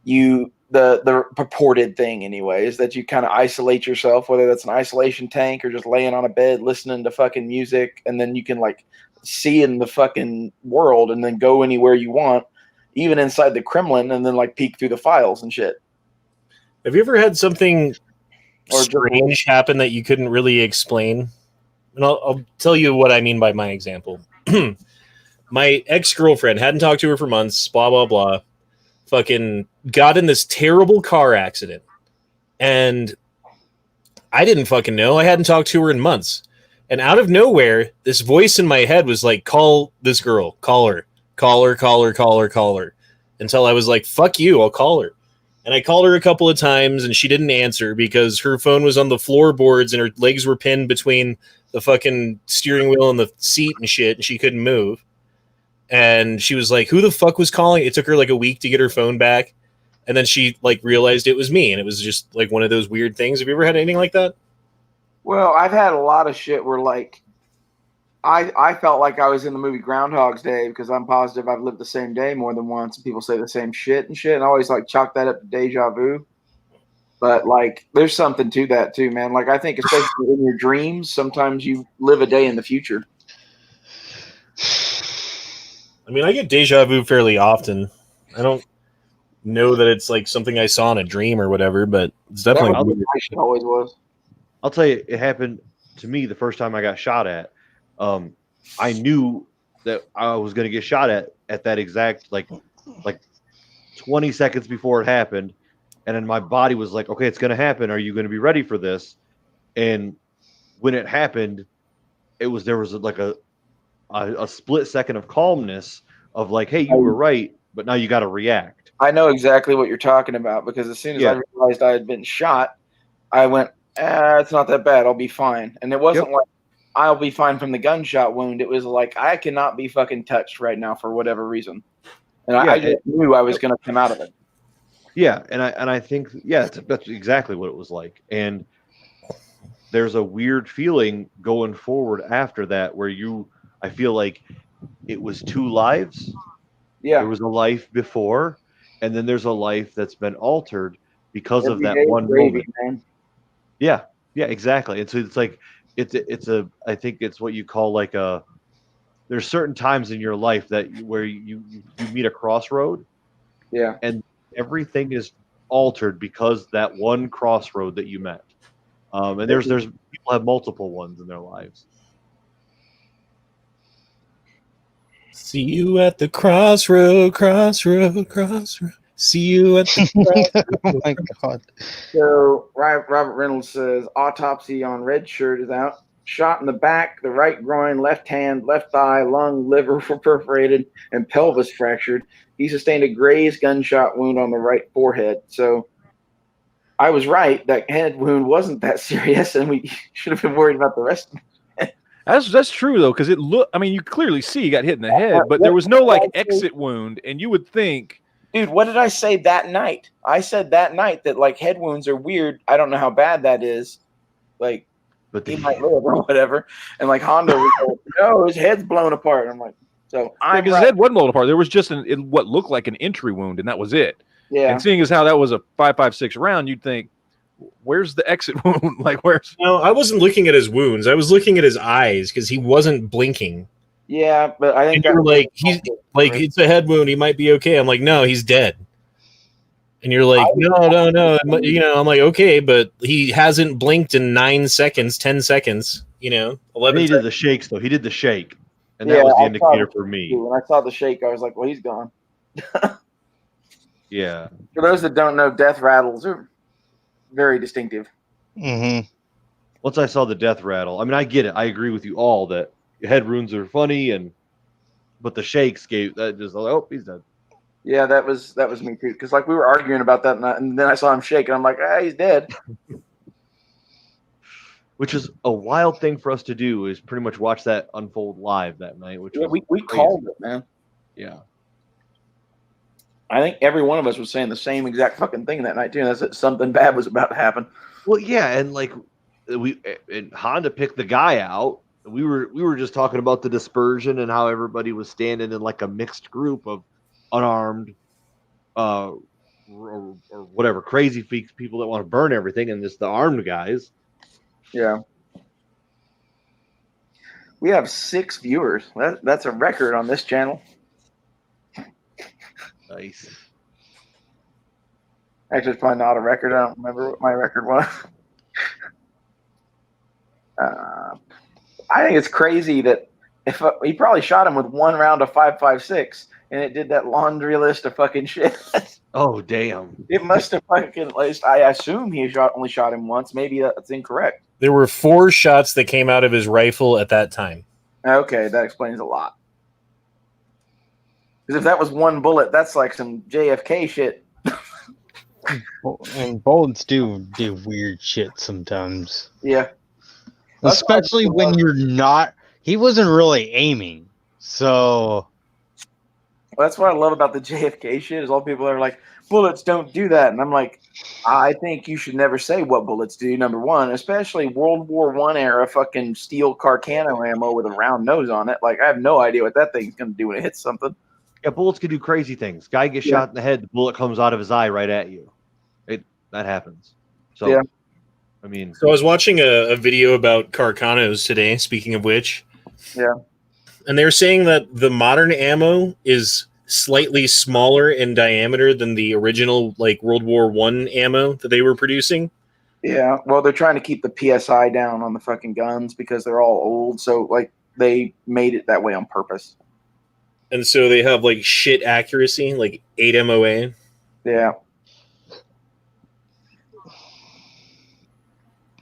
the purported thing anyway is that you kind of isolate yourself, whether that's an isolation tank or just laying on a bed listening to fucking music, and then you can like see in the fucking world and then go anywhere you want, even inside the Kremlin, and then like peek through the files and shit. Have you ever had something strange happen that you couldn't really explain? And I'll tell you what I mean by my example. My ex-girlfriend, hadn't talked to her for months, blah, blah, blah, fucking got in this terrible car accident. And I didn't fucking know. I hadn't talked to her in months. And out of nowhere, this voice in my head was like, call this girl, call her, call her, call her, call her, call her. Until I was like, fuck you, I'll call her. And I called her a couple of times, and she didn't answer because her phone was on the floorboards and her legs were pinned between the fucking steering wheel and the seat and shit, and she couldn't move. And she was like, "Who the fuck was calling?" It took her like a week to get her phone back, and then she like realized it was me, and it was just like one of those weird things. Have you ever had anything like that? Well, I've had a lot of shit where like I felt like I was in the movie Groundhog's Day because I'm positive I've lived the same day more than once, and people say the same shit and shit, and I always like chalk that up to deja vu. But like, there's something to that too, man. Like, I think especially in your dreams, sometimes you live a day in the future. I mean, I get deja vu fairly often. I don't know that it's like something I saw in a dream or whatever, but it's definitely That was what my shit always was. I'll tell you, it happened to me the first time I got shot at. I knew that I was going to get shot at that exact like 20 seconds before it happened, and then my body was like, "Okay, it's going to happen. Are you going to be ready for this?" And when it happened, there was like a split second of calmness of like, "Hey, you were right, but now you got to react." I know exactly what you're talking about because as soon as I realized I had been shot, I went, "It's not that bad. I'll be fine." And it wasn't like I'll be fine from the gunshot wound. It was like I cannot be fucking touched right now for whatever reason, and I just knew I was going to come out of it. Yeah, and I think that's exactly what it was like. And there's a weird feeling going forward after that where I feel like it was two lives. Yeah, there was a life before, and then there's a life that's been altered because of that Every day one gravy, moment. man. Yeah, exactly. And so it's like I think it's what you call like there's certain times in your life where you meet a crossroad. Yeah. And everything is altered because that one crossroad that you met. And there's people have multiple ones in their lives. See you at the crossroad. See you at the Oh my god. So Robert Reynolds says autopsy on Red Shirt is out. Shot in the back, the right groin, left hand, left thigh, lung, liver were perforated, and pelvis fractured. He sustained a grazed gunshot wound on the right forehead. So I was right. That head wound wasn't that serious, and we should have been worried about the rest of it. That's true though, because it looked. I mean, you clearly see he got hit in the head, but there was no like exit wound, and you would think. Dude, what did I say that night? I said that night that like head wounds are weird. I don't know how bad that is. Like, but he might live or whatever. And like Hondo was like, no, his head's blown apart. And I'm like, so I'm because his head wasn't blown apart. There was just what looked like an entry wound, and that was it. Yeah. And seeing as how that was a 5.56 round, you'd think, where's the exit wound? Like, where's? No, I wasn't looking at his wounds. I was looking at his eyes because he wasn't blinking. Yeah, but I think you're like he's like it's a head wound. He might be okay. I'm like, no, he's dead. And you're like, no. You know, I'm like, okay, but he hasn't blinked in 9 seconds, 10 seconds. You know, 11. He did the shakes though. He did the shake, and that was the indicator for me. When I saw the shake, I was like, well, he's gone. Yeah. For those that don't know, death rattles are very distinctive. Mm-hmm. Once I saw the death rattle, I mean, I get it. I agree with you all that head wounds are funny, but the shakes gave that just like, oh, he's dead. Yeah, that was me too. Because like we were arguing about that, and then I saw him shake, and I'm like, he's dead. Which is a wild thing for us to do, is pretty much watch that unfold live that night. Which we called it, man. Yeah. I think every one of us was saying the same exact fucking thing that night too. And that's that something bad was about to happen. Well, yeah, and like and Honda picked the guy out. We were just talking about the dispersion and how everybody was standing in like a mixed group of unarmed, or whatever crazy people that want to burn everything, and just the armed guys. Yeah. We have 6 viewers. That's a record on this channel. Nice. Actually, it's probably not a record. I don't remember what my record was. I think it's crazy that if he probably shot him with 1 round of 5.56, and it did that laundry list of fucking shit. Oh damn! It must have fucking. At least I assume he only shot him once. Maybe that's incorrect. There were 4 shots that came out of his rifle at that time. Okay, that explains a lot. Because if that was 1 bullet, that's like some JFK shit. And bullets do weird shit sometimes. Yeah. That's Especially why I when you're not. He wasn't really aiming. So. That's what I love about the JFK shit is all people are like, bullets don't do that. And I'm like, I think you should never say what bullets do, number one, especially World War I era fucking steel Carcano ammo with a round nose on it. Like, I have no idea what that thing's going to do when it hits something. Yeah, bullets can do crazy things. Guy gets shot in the head, the bullet comes out of his eye right at you. That happens. So, Yeah. I mean, So I was watching a video about Carcanos today, speaking of which. Yeah. And they were saying that the modern ammo is slightly smaller in diameter than the original, like, World War I ammo that they were producing. Yeah. Well, they're trying to keep the PSI down on the fucking guns because they're all old. So, like, they made it that way on purpose. And so they have, like, shit accuracy, like 8 MOA. Yeah.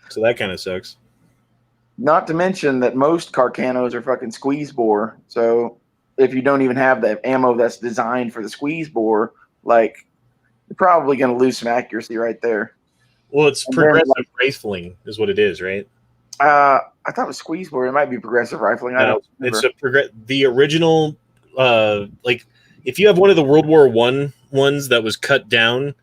So that kind of sucks. Not to mention that most Carcanos are fucking squeeze bore. So if you don't even have the ammo that's designed for the squeeze bore, like, you're probably going to lose some accuracy right there. Well, it's And then, progressive rifling is what it is, right? I thought it was squeeze bore. It might be progressive rifling. I don't remember. It's the original, like, if you have one of the World War I ones that was cut down,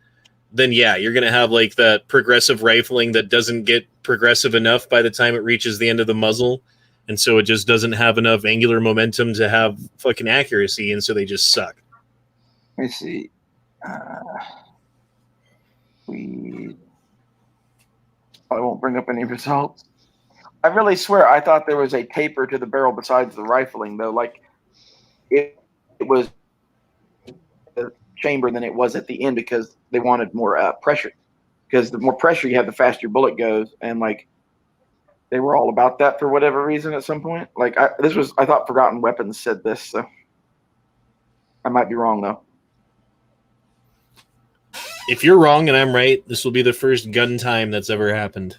then yeah, you're going to have, like, that progressive rifling that doesn't get progressive enough by the time it reaches the end of the muzzle. And so it just doesn't have enough angular momentum to have fucking accuracy. And so they just suck. Let me see. We probably won't bring up any results. I really swear I thought there was a taper to the barrel besides the rifling, though. Like, it was the chamber than it was at the end because they wanted more pressure. Because the more pressure you have, the faster your bullet goes. And, like, they were all about that for whatever reason at some point. Like, I thought Forgotten Weapons said this, so I might be wrong, though. If you're wrong and I'm right, this will be the first gun time that's ever happened.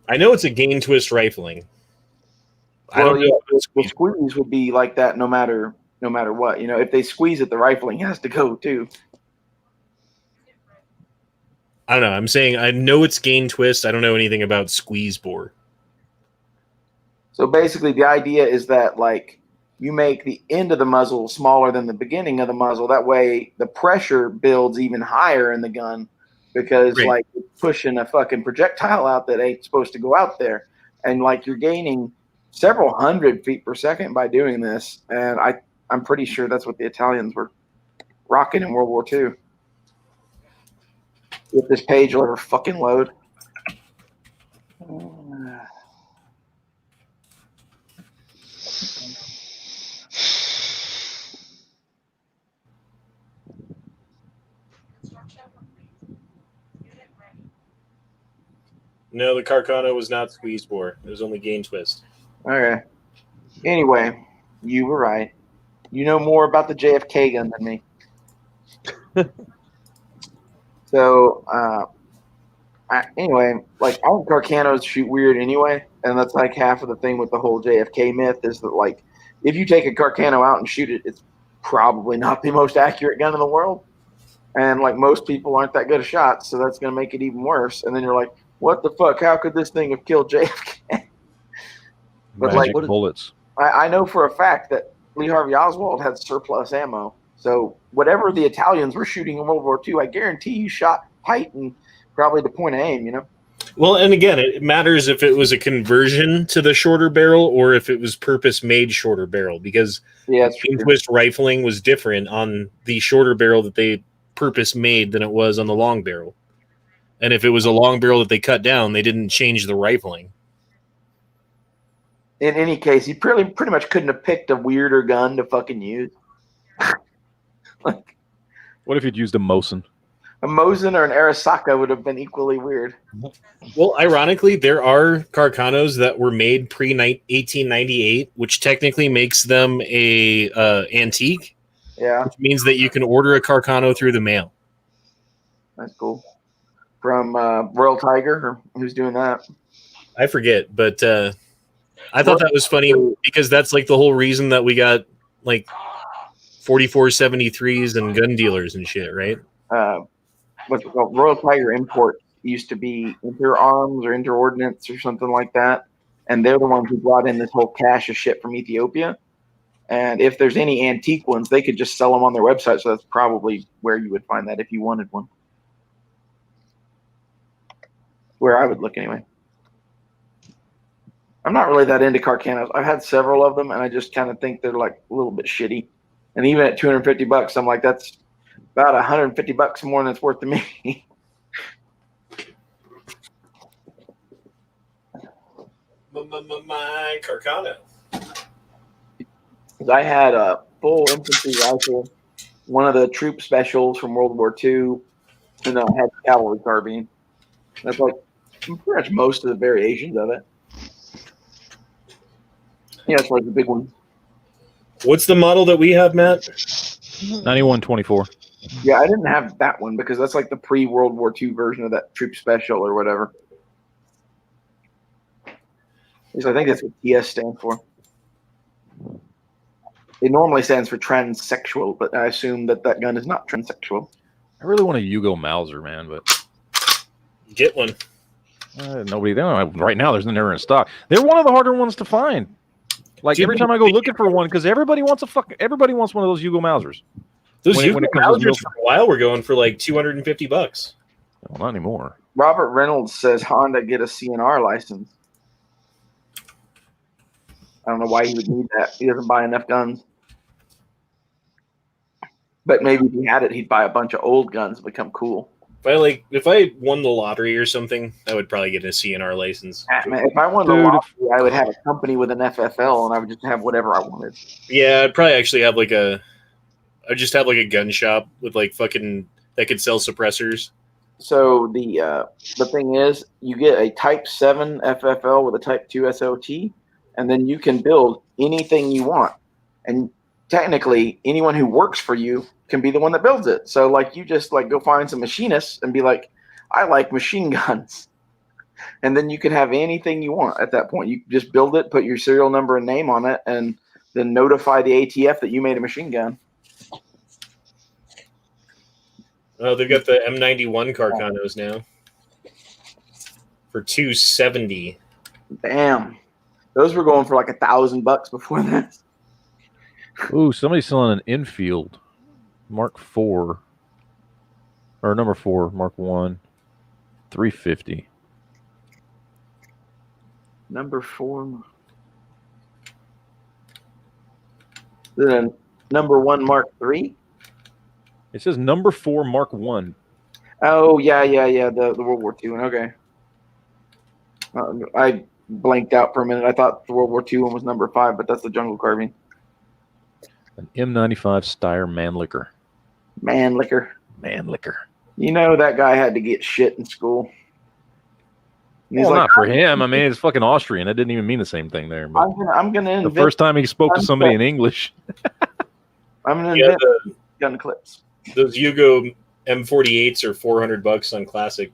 I know it's a gain twist rifling. I don't know. The squeeze would be like that no matter what. You know, if they squeeze it, the rifling has to go too. I don't know. I'm saying I know it's gain twist. I don't know anything about squeeze bore. So basically, the idea is that, like, you make the end of the muzzle smaller than the beginning of the muzzle. That way, the pressure builds even higher in the gun because, Right. like, you're pushing a fucking projectile out that ain't supposed to go out there, and, like, you're gaining several hundred feet per second by doing this. And I'm pretty sure that's what the Italians were rocking in World War II. If this page will ever fucking load. No, the Carcano was not squeeze bore. It was only gain twist. Okay. Anyway, you were right. You know more about the JFK gun than me. So, anyway, like, I think Carcanos shoot weird anyway, and that's like half of the thing with the whole JFK myth is that, like, if you take a Carcano out and shoot it, it's probably not the most accurate gun in the world. And, like, most people aren't that good at shots, so that's going to make it even worse. And then you're like, what the fuck? How could this thing have killed JFK? But, Magic like, bullets. I know for a fact that Lee Harvey Oswald had surplus ammo. So whatever the Italians were shooting in World War II, I guarantee you shot tight and probably to point of aim, you know? Well, and again, it matters if it was a conversion to the shorter barrel or if it was purpose-made shorter barrel, because Yeah, that's gain true. twist rifling was different on the shorter barrel that they purpose-made than it was on the long barrel. And if it was a long barrel that they cut down, they didn't change the rifling. In any case, he pretty much couldn't have picked a weirder gun to fucking use. Like, What if you'd used a Mosin? a Mosin or an Arisaka would have been equally weird. Well, ironically, there are Carcanos that were made pre-1898, which technically makes them a antique, Yeah, which means that you can order a Carcano through the mail. that's cool. From Royal Tiger, or who's doing that? I forget, but I thought that was funny because that's like the whole reason that we got like 4473s and gun dealers and shit, right? What's it called? Royal Tiger Import used to be Inter Arms or Inter Ordnance or something like that. And they're the ones who brought in this whole cache of shit from Ethiopia. And if there's any antique ones, they could just sell them on their website. So that's probably where you would find that if you wanted one. Where I would look anyway. I'm not really that into Carcanos. I've had several of them, and I just kind of think they're like a little bit shitty. And even at $250, I'm like, that's about $150 more than it's worth to me. My Carcano. I had a full infantry rifle, one of the troop specials from World War II, and I had cavalry carbine. That's like pretty much most of the variations of it. Yeah, that's like the big one. What's the model that we have, Matt? 9124. Yeah, I didn't have that one because that's like the pre-World War II version of that troop special or whatever. I think that's what TS stands for. It normally stands for transsexual, but I assume that that gun is not transsexual. I really want a Yugo Mauser, man, but Get one. nobody. They don't have, right now, there's never in stock. They're one of the harder ones to find. Like every time I go looking for one, because everybody wants everybody wants one of those Yugo Mausers. Those when it comes to Mausers for a while were going for like $250. Well, not anymore. Robert Reynolds says Honda get a CNR license. I don't know why he would need that. He doesn't buy enough guns. But maybe if he had it, he'd buy a bunch of old guns and become cool. If I won the lottery or something, I would probably get a CNR license. Man, if I won the lottery, I would have a company with an FFL, and I would just have whatever I wanted. Yeah, I'd probably actually have I'd just have like a gun shop with like fucking that could sell suppressors. So the thing is, you get a Type 7 FFL with a Type 2 SOT, and then you can build anything you want. And technically, anyone who works for you can be the one that builds it. So like you just like go find some machinists and be like, I like machine guns. And then you can have anything you want at that point. You just build it, put your serial number and name on it, and then notify the ATF that you made a machine gun. Oh, they've got the M91 Carcanos now for $270. Damn. Those were going for like $1,000 before that. Ooh, somebody's selling an infield Mark IV or number 4 Mark 1, $350. Number 4. Then number 1 Mark III. It says number 4 Mark 1. Oh yeah. The World War II one. Okay. I blanked out for a minute. I thought the World War II one was number 5, but that's the jungle carbine. An M95 Steyr Mannlicher. Mannlicher. You know that guy had to get shit in school. Well, like, not for him. I mean, it's fucking Austrian. That didn't even mean the same thing there. I'm gonna the first time he spoke to somebody in English. I'm gonna invent gun clips. Those Yugo M48s are $400 on Classic.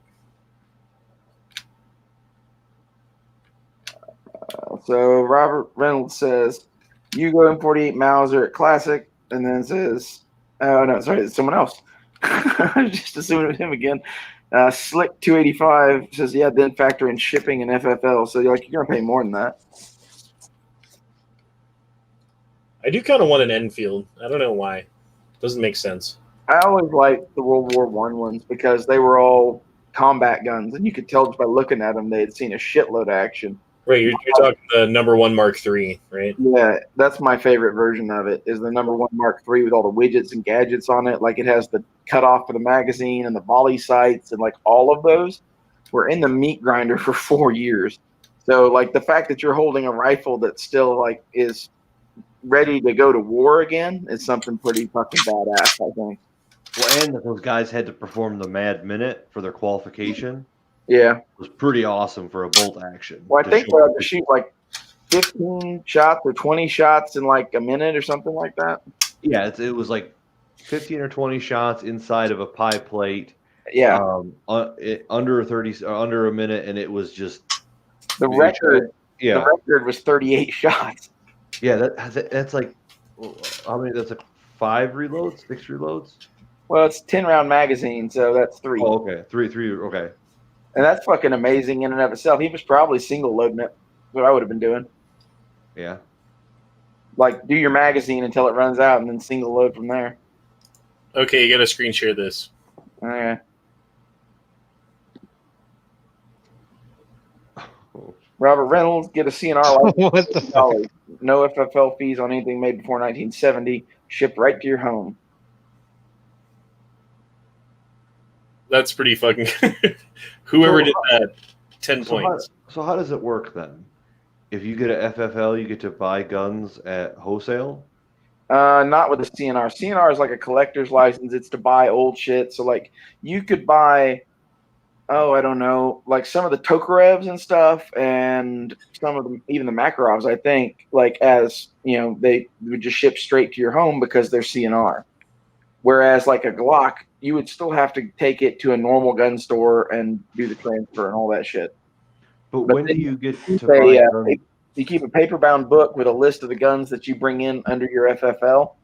So Robert Reynolds says Yugo M48 Mauser at Classic, and then says, oh no, sorry, it's someone else. I was just assuming it was him again. Slick 285 says, yeah, then factor in shipping and FFL. So you're gonna pay more than that. I do kind of want an Enfield. I don't know why. Doesn't make sense. I always liked the World War I ones because they were all combat guns, and you could tell just by looking at them they had seen a shitload of action. Right, you're talking the number 1 Mark III, right? Yeah, that's my favorite version of it, is the number 1 Mark III with all the widgets and gadgets on it. Like it has the cutoff for the magazine and the volley sights, and like all of those were in the meat grinder for 4 years. So like the fact that you're holding a rifle that still like is ready to go to war again is something pretty fucking badass, I think. Well, and that those guys had to perform the Mad Minute for their qualification. Yeah. It was pretty awesome for a bolt action. Well, I think they had to shoot like 15 shots or 20 shots in like a minute or something like that. Yeah, it was like 15 or 20 shots inside of a pie plate. Yeah. Under a minute, and it was just the record. Yeah, record was 38 shots. yeah. That's like how many? That's like 5 reloads, 6 reloads. Well, it's 10-round magazine, so that's 3. Oh, okay, 3. Okay. And that's fucking amazing in and of itself. He was probably single loading it. What I would have been doing. Yeah. Like, do your magazine until it runs out and then single load from there. Okay, you got to screen share this. Okay. Robert Reynolds, get a CNR license. What the fuck? $50. No FFL fees on anything made before 1970. Shipped right to your home. That's pretty fucking. Whoever did that, 10 points. So how does it work then? If you get a FFL, you get to buy guns at wholesale. Not with a CNR. CNR is like a collector's license. It's to buy old shit. So like you could buy, I don't know, like some of the Tokarevs and stuff, and some of them, even the Makarovs, I think, like as you know, they would just ship straight to your home because they're CNR. Whereas like a Glock, you would still have to take it to a normal gun store and do the transfer and all that shit. But But when do then you get you to say, buy guns? You keep a paper-bound book with a list of the guns that you bring in under your FFL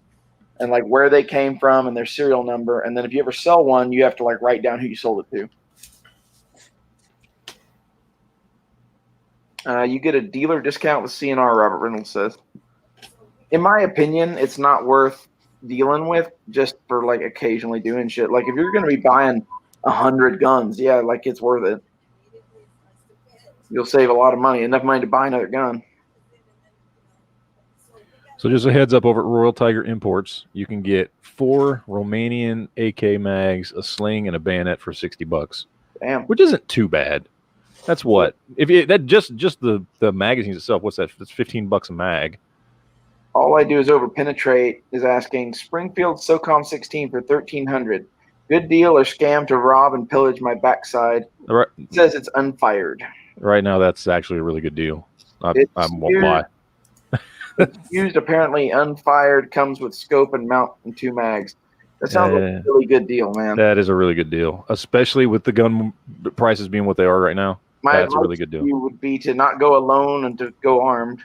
and like where they came from and their serial number. And then if you ever sell one, you have to like write down who you sold it to. You get a dealer discount with CNR, Robert Reynolds says. In my opinion, it's not worth dealing with just for like occasionally doing shit. Like if you're going to be buying 100 guns, yeah, like it's worth it. You'll save a lot of money, enough money to buy another gun. So just a heads up, over at Royal Tiger Imports, you can get 4 Romanian AK mags, a sling, and a bayonet for $60, Damn. which isn't too bad. That's what if you, that just the magazines itself. What's that? That's $15 a mag. All I do is overpenetrate is asking Springfield SOCOM 16 for $1,300. Good deal or scam to rob and pillage my backside. Right, It says it's unfired. right now, that's actually a really good deal. I won't It's lie. It's used apparently unfired, comes with scope and mount and 2 mags. That sounds like a really good deal, man. That is a really good deal, especially with the gun prices being what they are right now. My That's a really advice good to deal. you would be to not go alone and to go armed.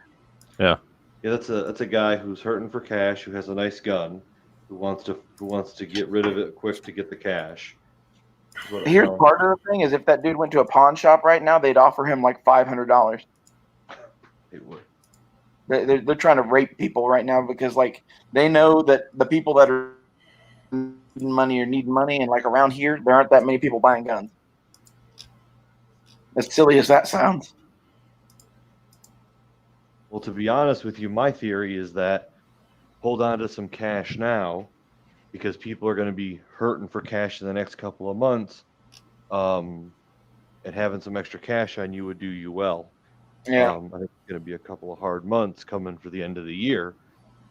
Yeah, that's a guy who's hurting for cash, who has a nice gun, who wants to get rid of it quick to get the cash. Here's part of the thing is if that dude went to a pawn shop right now, they'd offer him like $500. It would. They're trying to rape people right now because like they know that the people that are needing money, and like around here there aren't that many people buying guns. As silly as that sounds. Well, to be honest with you, my theory is that hold on to some cash now, because people are going to be hurting for cash in the next couple of months, and having some extra cash on you would do you well. Yeah. I think it's going to be a couple of hard months coming for the end of the year.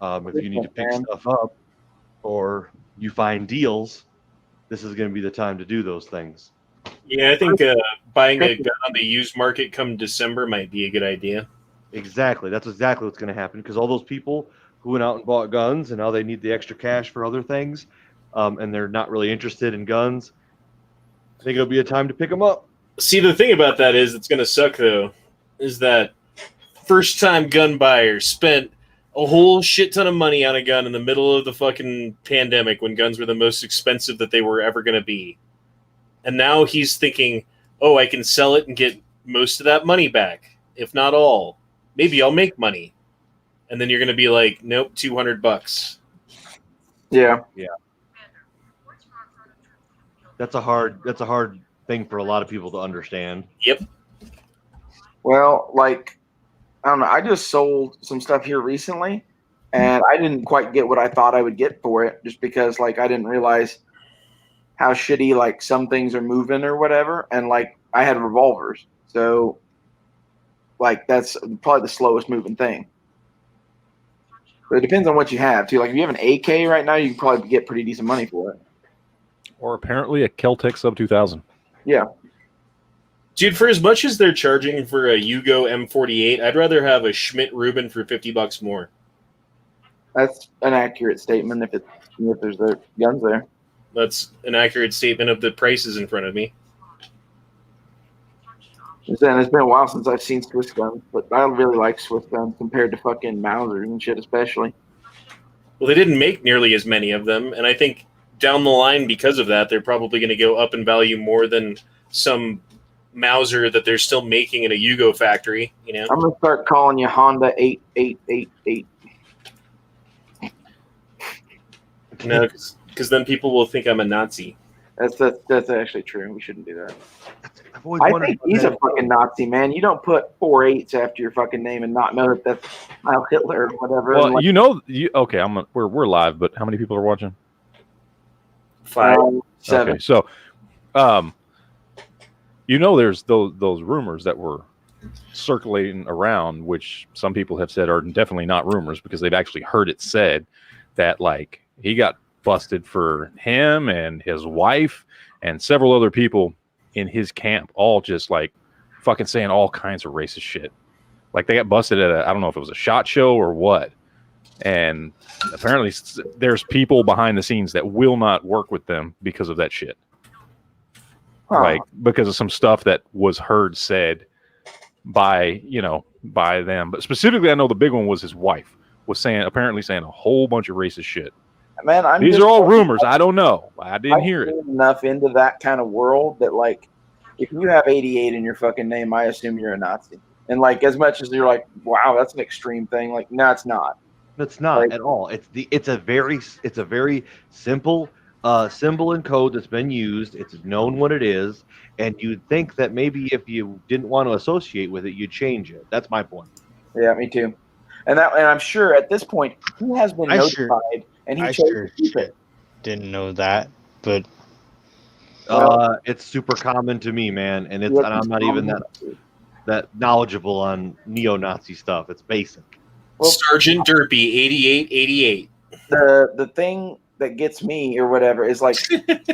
If you need to pick stuff up or you find deals, this is going to be the time to do those things. Yeah, I think buying a gun on the used market come December might be a good idea. Exactly. That's exactly what's going to happen, because all those people who went out and bought guns and now they need the extra cash for other things, and they're not really interested in guns, I think it'll be a time to pick them up. See, the thing about that is it's going to suck, though, is that first-time gun buyer spent a whole shit ton of money on a gun in the middle of the fucking pandemic when guns were the most expensive that they were ever going to be. And now he's thinking, oh, I can sell it and get most of that money back, if not all. Maybe I'll make money. And then you're going to be like, nope, $200. Yeah. That's a hard thing for a lot of people to understand. Yep. Well, like, I don't know. I just sold some stuff here recently, and I didn't quite get what I thought I would get for it, just because, like, I didn't realize how shitty, like, some things are moving or whatever. And, like, I had revolvers. So, like, that's probably the slowest moving thing. But it depends on what you have, too. Like, if you have an AK right now, you can probably get pretty decent money for it. Or apparently a Keltec Sub 2000. Yeah. Dude, for as much as they're charging for a Yugo M48, I'd rather have a Schmidt Rubin for $50 more. That's an accurate statement if there's the guns there. That's an accurate statement of the prices in front of me. It's been a while since I've seen Swiss guns, but I really like Swiss guns compared to fucking Mausers and shit, especially. Well, they didn't make nearly as many of them, and I think down the line, because of that, they're probably going to go up in value more than some Mauser that they're still making in a Yugo factory. You know, I'm gonna start calling you Honda 8888. no, because then people will think I'm a Nazi. That's actually true. We shouldn't do that. I've always I wondered think about he's a that. fucking Nazi, man. You don't put 4 8s after your fucking name and not know that that's Heil Hitler or whatever. Well, And, like, you know, okay, we're live, but how many people are watching? 5. 7. Okay, so, you know, there's those rumors that were circulating around, which some people have said are definitely not rumors because they've actually heard it said that like he got busted for him and his wife and several other people in his camp, all just like fucking saying all kinds of racist shit. Like they got busted at I don't know if it was a SHOT Show or what. And apparently there's people behind the scenes that will not work with them because of that shit. Huh. Like because of some stuff that was heard said by them. But specifically I know the big one was his wife was apparently saying a whole bunch of racist shit. Man, These are all rumors. I don't know. I didn't hear it. Enough into that kind of world that like if you have 88 in your fucking name, I assume you're a Nazi. And like as much as you're like, wow, that's an extreme thing, like no, it's not. It's not Like- at all. It's a very simple symbol and code that's been used. It's known what it is, and you'd think that maybe if you didn't want to associate with it, you'd change it. That's my point. Yeah, me too. And I'm sure at this point he has been I notified sure- and he I chose sure to keep it. didn't know that, but It's super common to me, man, and Yeah, I'm not even that knowledgeable on neo-Nazi stuff. It's basic. Well- Sergeant Derpy, 8888. The thing that gets me or whatever is like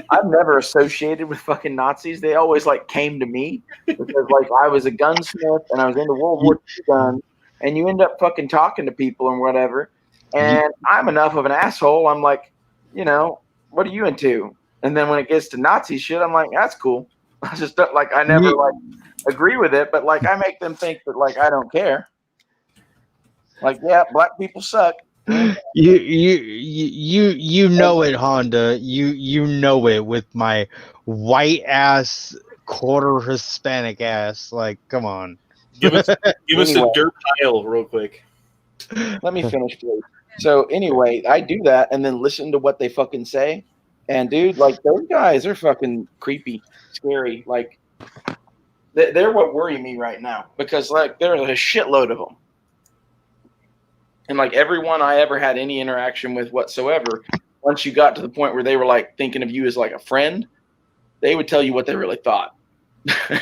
I've never associated with fucking Nazis. They always like came to me because like I was a gunsmith and I was into World War II guns, and you end up fucking talking to people and whatever. And I'm enough of an asshole. I'm like, you know, what are you into? And then when it gets to Nazi shit, I'm like, that's cool. I just don't, like I never like agree with it, but like I make them think that like I don't care. Like, yeah, black people suck. you know it, Honda. You know it with my white ass, quarter Hispanic ass. Like, come on. Give us Anyway. the dirt pile real quick. Let me finish, please. So anyway, I do that and then listen to what they fucking say. And dude, like those guys are fucking creepy, scary. Like they're what worry me right now because like there's a shitload of them. And like everyone I ever had any interaction with whatsoever, once you got to the point where they were like thinking of you as like a friend, they would tell you what they really thought.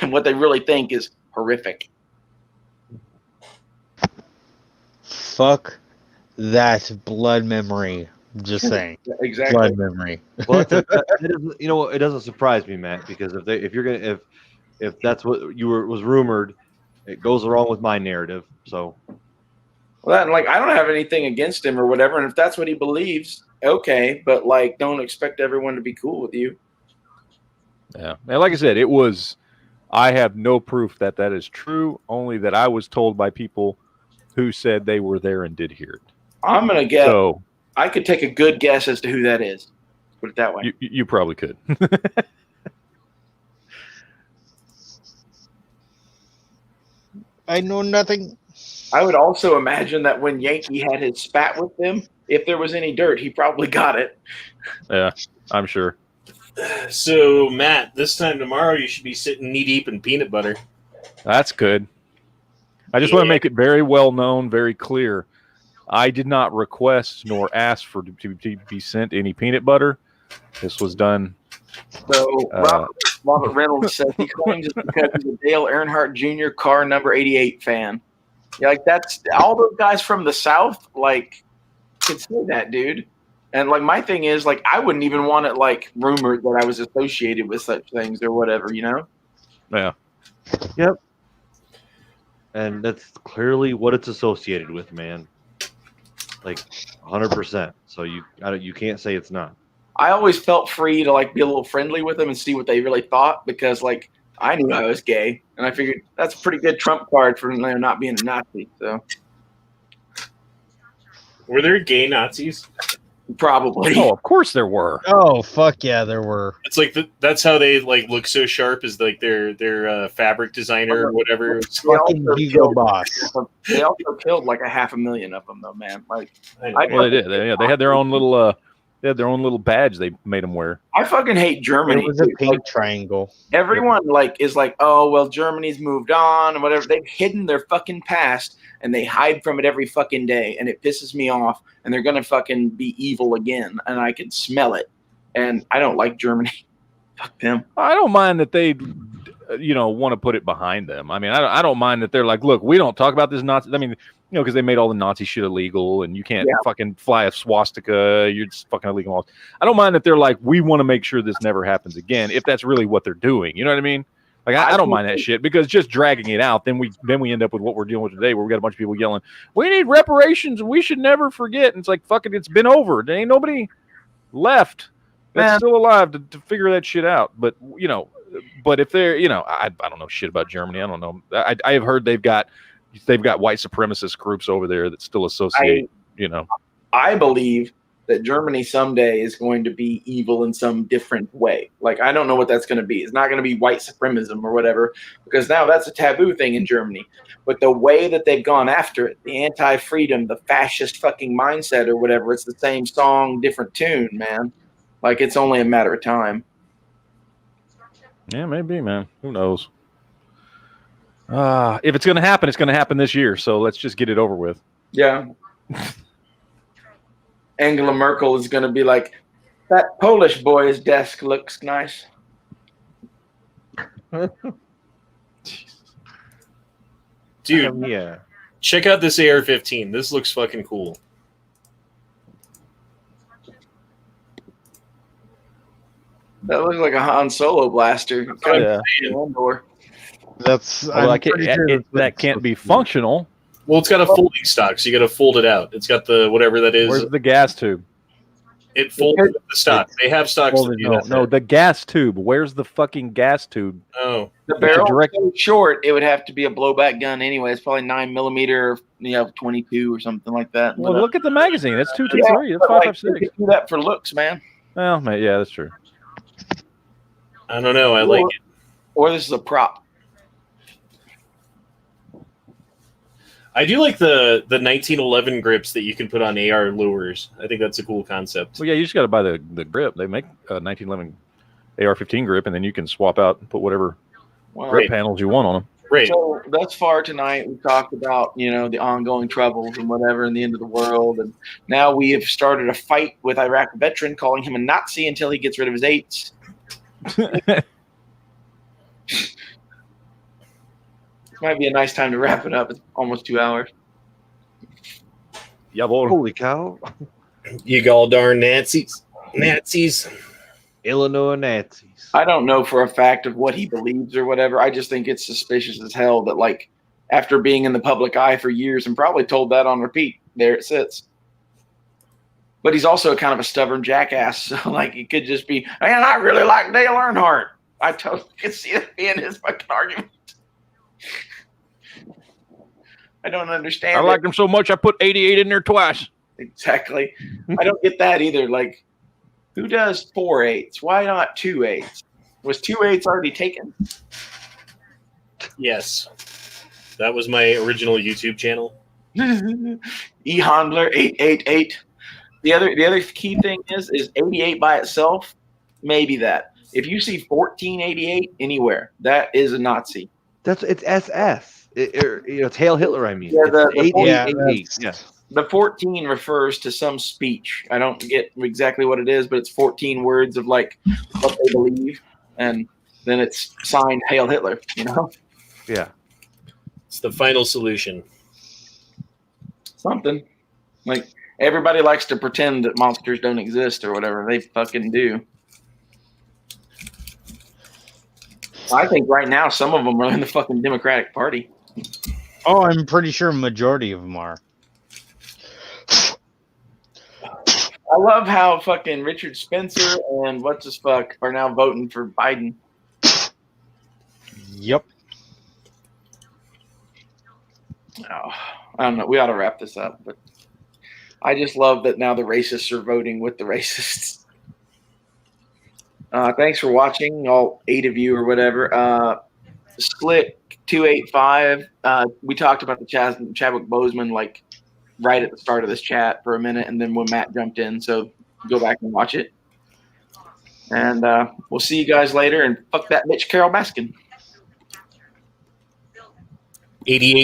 And what they really think is horrific. Fuck that blood memory. Just saying, Exactly. blood memory. Well, it doesn't surprise me, Matt, because if that's what was rumored, it goes along with my narrative. So Well, that, like I don't have anything against him or whatever, and if that's what he believes, okay. But like, don't expect everyone to be cool with you. Yeah. And like I said, I have no proof that is true, only that I was told by people who said they were there and did hear it. I'm gonna guess. So I could take a good guess as to who that is. Put it that way. you probably could. I know nothing. I would also imagine that when Yankee had his spat with them, if there was any dirt, he probably got it. Yeah, I'm sure. So, Matt, this time tomorrow you should be sitting knee deep in peanut butter. That's good. I just want to make it very well known, very clear. I did not request nor ask for to be sent any peanut butter. This was done. So Robert Reynolds says he claims it's because he's a Dale Earnhardt Jr. car number 88 fan. Yeah, like that's all those guys from the South like could say that, dude. And like my thing is like I wouldn't even want it like rumored that I was associated with such things or whatever, you know? Yeah. Yep. And that's clearly what it's associated with, man. Like 100%. So you can't say it's not. I always felt free to like be a little friendly with them and see what they really thought because like I knew I was gay, and I figured that's a pretty good trump card for not being a Nazi. So Were there gay Nazis? probably. Oh, of course there were. Oh fuck yeah, there were. It's like that's how they like look so sharp, is like their fabric designer or whatever. Fucking Hugo Boss. They also killed like 500,000 of them, though, man. Like, Well, they did. They had their own little. They had their own little badge they made them wear. I fucking hate Germany. It was a dude. pink Like, triangle. everyone like is like, oh well, Germany's moved on and whatever. They've hidden their fucking past and they hide from it every fucking day, and it pisses me off. And they're gonna fucking be evil again, and I can smell it. And I don't like Germany. Fuck them. I don't mind that they, want to put it behind them. I mean, I don't mind that they're like, look, we don't talk about this Nazi. I mean, because they made all the Nazi shit illegal, and you can't fucking fly a swastika. You're just fucking illegal. I don't mind that they're like, we want to make sure this never happens again. If that's really what they're doing, you know what I mean? Like, I don't mind that shit, because just dragging it out, then we end up with what we're dealing with today, where we got a bunch of people yelling, "We need reparations, and we should never forget." And it's like, fucking, it's been over. There ain't nobody left that's still alive to figure that shit out. But but if they're, I don't know shit about Germany. I don't know. I have heard they've got white supremacist groups over there that still associate. I believe that Germany someday is going to be evil in some different way. Like, I don't know what that's going to be. It's not going to be white supremacism or whatever, because now that's a taboo thing in Germany. But the way that they've gone after it, the anti-freedom, the fascist fucking mindset or whatever, it's the same song, different tune, man. Like, it's only a matter of time. Yeah, maybe, man. Who knows? If it's going to happen, it's going to happen this year. So let's just get it over with. Yeah. Angela Merkel is going to be like, that Polish boy's desk looks nice. Dude, Yeah. check out this AR-15. This looks fucking cool. That looks like a Han Solo blaster. Kind of That's Well, I'm pretty sure that can't be functional. Well, it's got a folding stock, so you got to fold it out. It's got the whatever that is. Where's the gas tube? It folds with the stock. They have stocks. folded, that do that. No, the gas tube. Where's the fucking gas tube? Oh, The It's a barrel direct- is so short, it would have to be a blowback gun anyway. It's probably 9mm, 22 or something like that. Well, But, look at the magazine. It's 223. yeah, That's but, like, 556. you can do that for looks, man. Well, yeah, that's true. I don't know. I like it. Or this is a prop. I do like the 1911 grips that you can put on AR lures. I think that's a cool concept. Well, yeah, you just got to buy the grip. They make a 1911 AR-15 grip, and then you can swap out and put whatever Well, grip panels you want on them. Great. so thus far tonight, we talked about, the ongoing troubles and whatever and the end of the world. And now we have started a fight with Iraq veteran, calling him a Nazi until he gets rid of his eights. Might be a nice time to wrap it up. It's almost 2 hours. Yeah, boy. Holy cow. You gall darn Nazis. Nazis. Illinois Nazis. I don't know for a fact of what he believes or whatever. I just think it's suspicious as hell that, like, after being in the public eye for years and probably told that on repeat, there it sits. But he's also kind of a stubborn jackass. So, like, it could just be, man, I really like Dale Earnhardt. I totally could see it being his fucking argument. I don't understand. I liked them so much I put 88 in there twice. Exactly. I don't get that either. Like, who does 4 8s? Why not 2 8s? Was 2 8s already taken? Yes. That was my original YouTube channel. E Handler 888. The other key thing is 88 by itself. Maybe that. If you see 1488 anywhere, that is a Nazi. It's SS. It's Hail Hitler, I mean. Yeah, the It's 8888. that's- Yes. The 14 refers to some speech. I don't get exactly what it is, but it's 14 words of like what they believe, and then it's signed Hail Hitler. Yeah. It's the final solution. Something like everybody likes to pretend that monsters don't exist or whatever. They fucking do. I think right now some of them are in the fucking Democratic Party. Oh, I'm pretty sure majority of them are. I love how fucking Richard Spencer and what's his fuck are now voting for Biden. Yep. Oh, I don't know. We ought to wrap this up, but I just love that now the racists are voting with the racists. Thanks for watching, all 8 of you or whatever. Slick 285. We talked about the Chadwick Boseman like right at the start of this chat for a minute, and then when Matt jumped in, so go back and watch it. And we'll see you guys later. And fuck that bitch, Carol Baskin. 88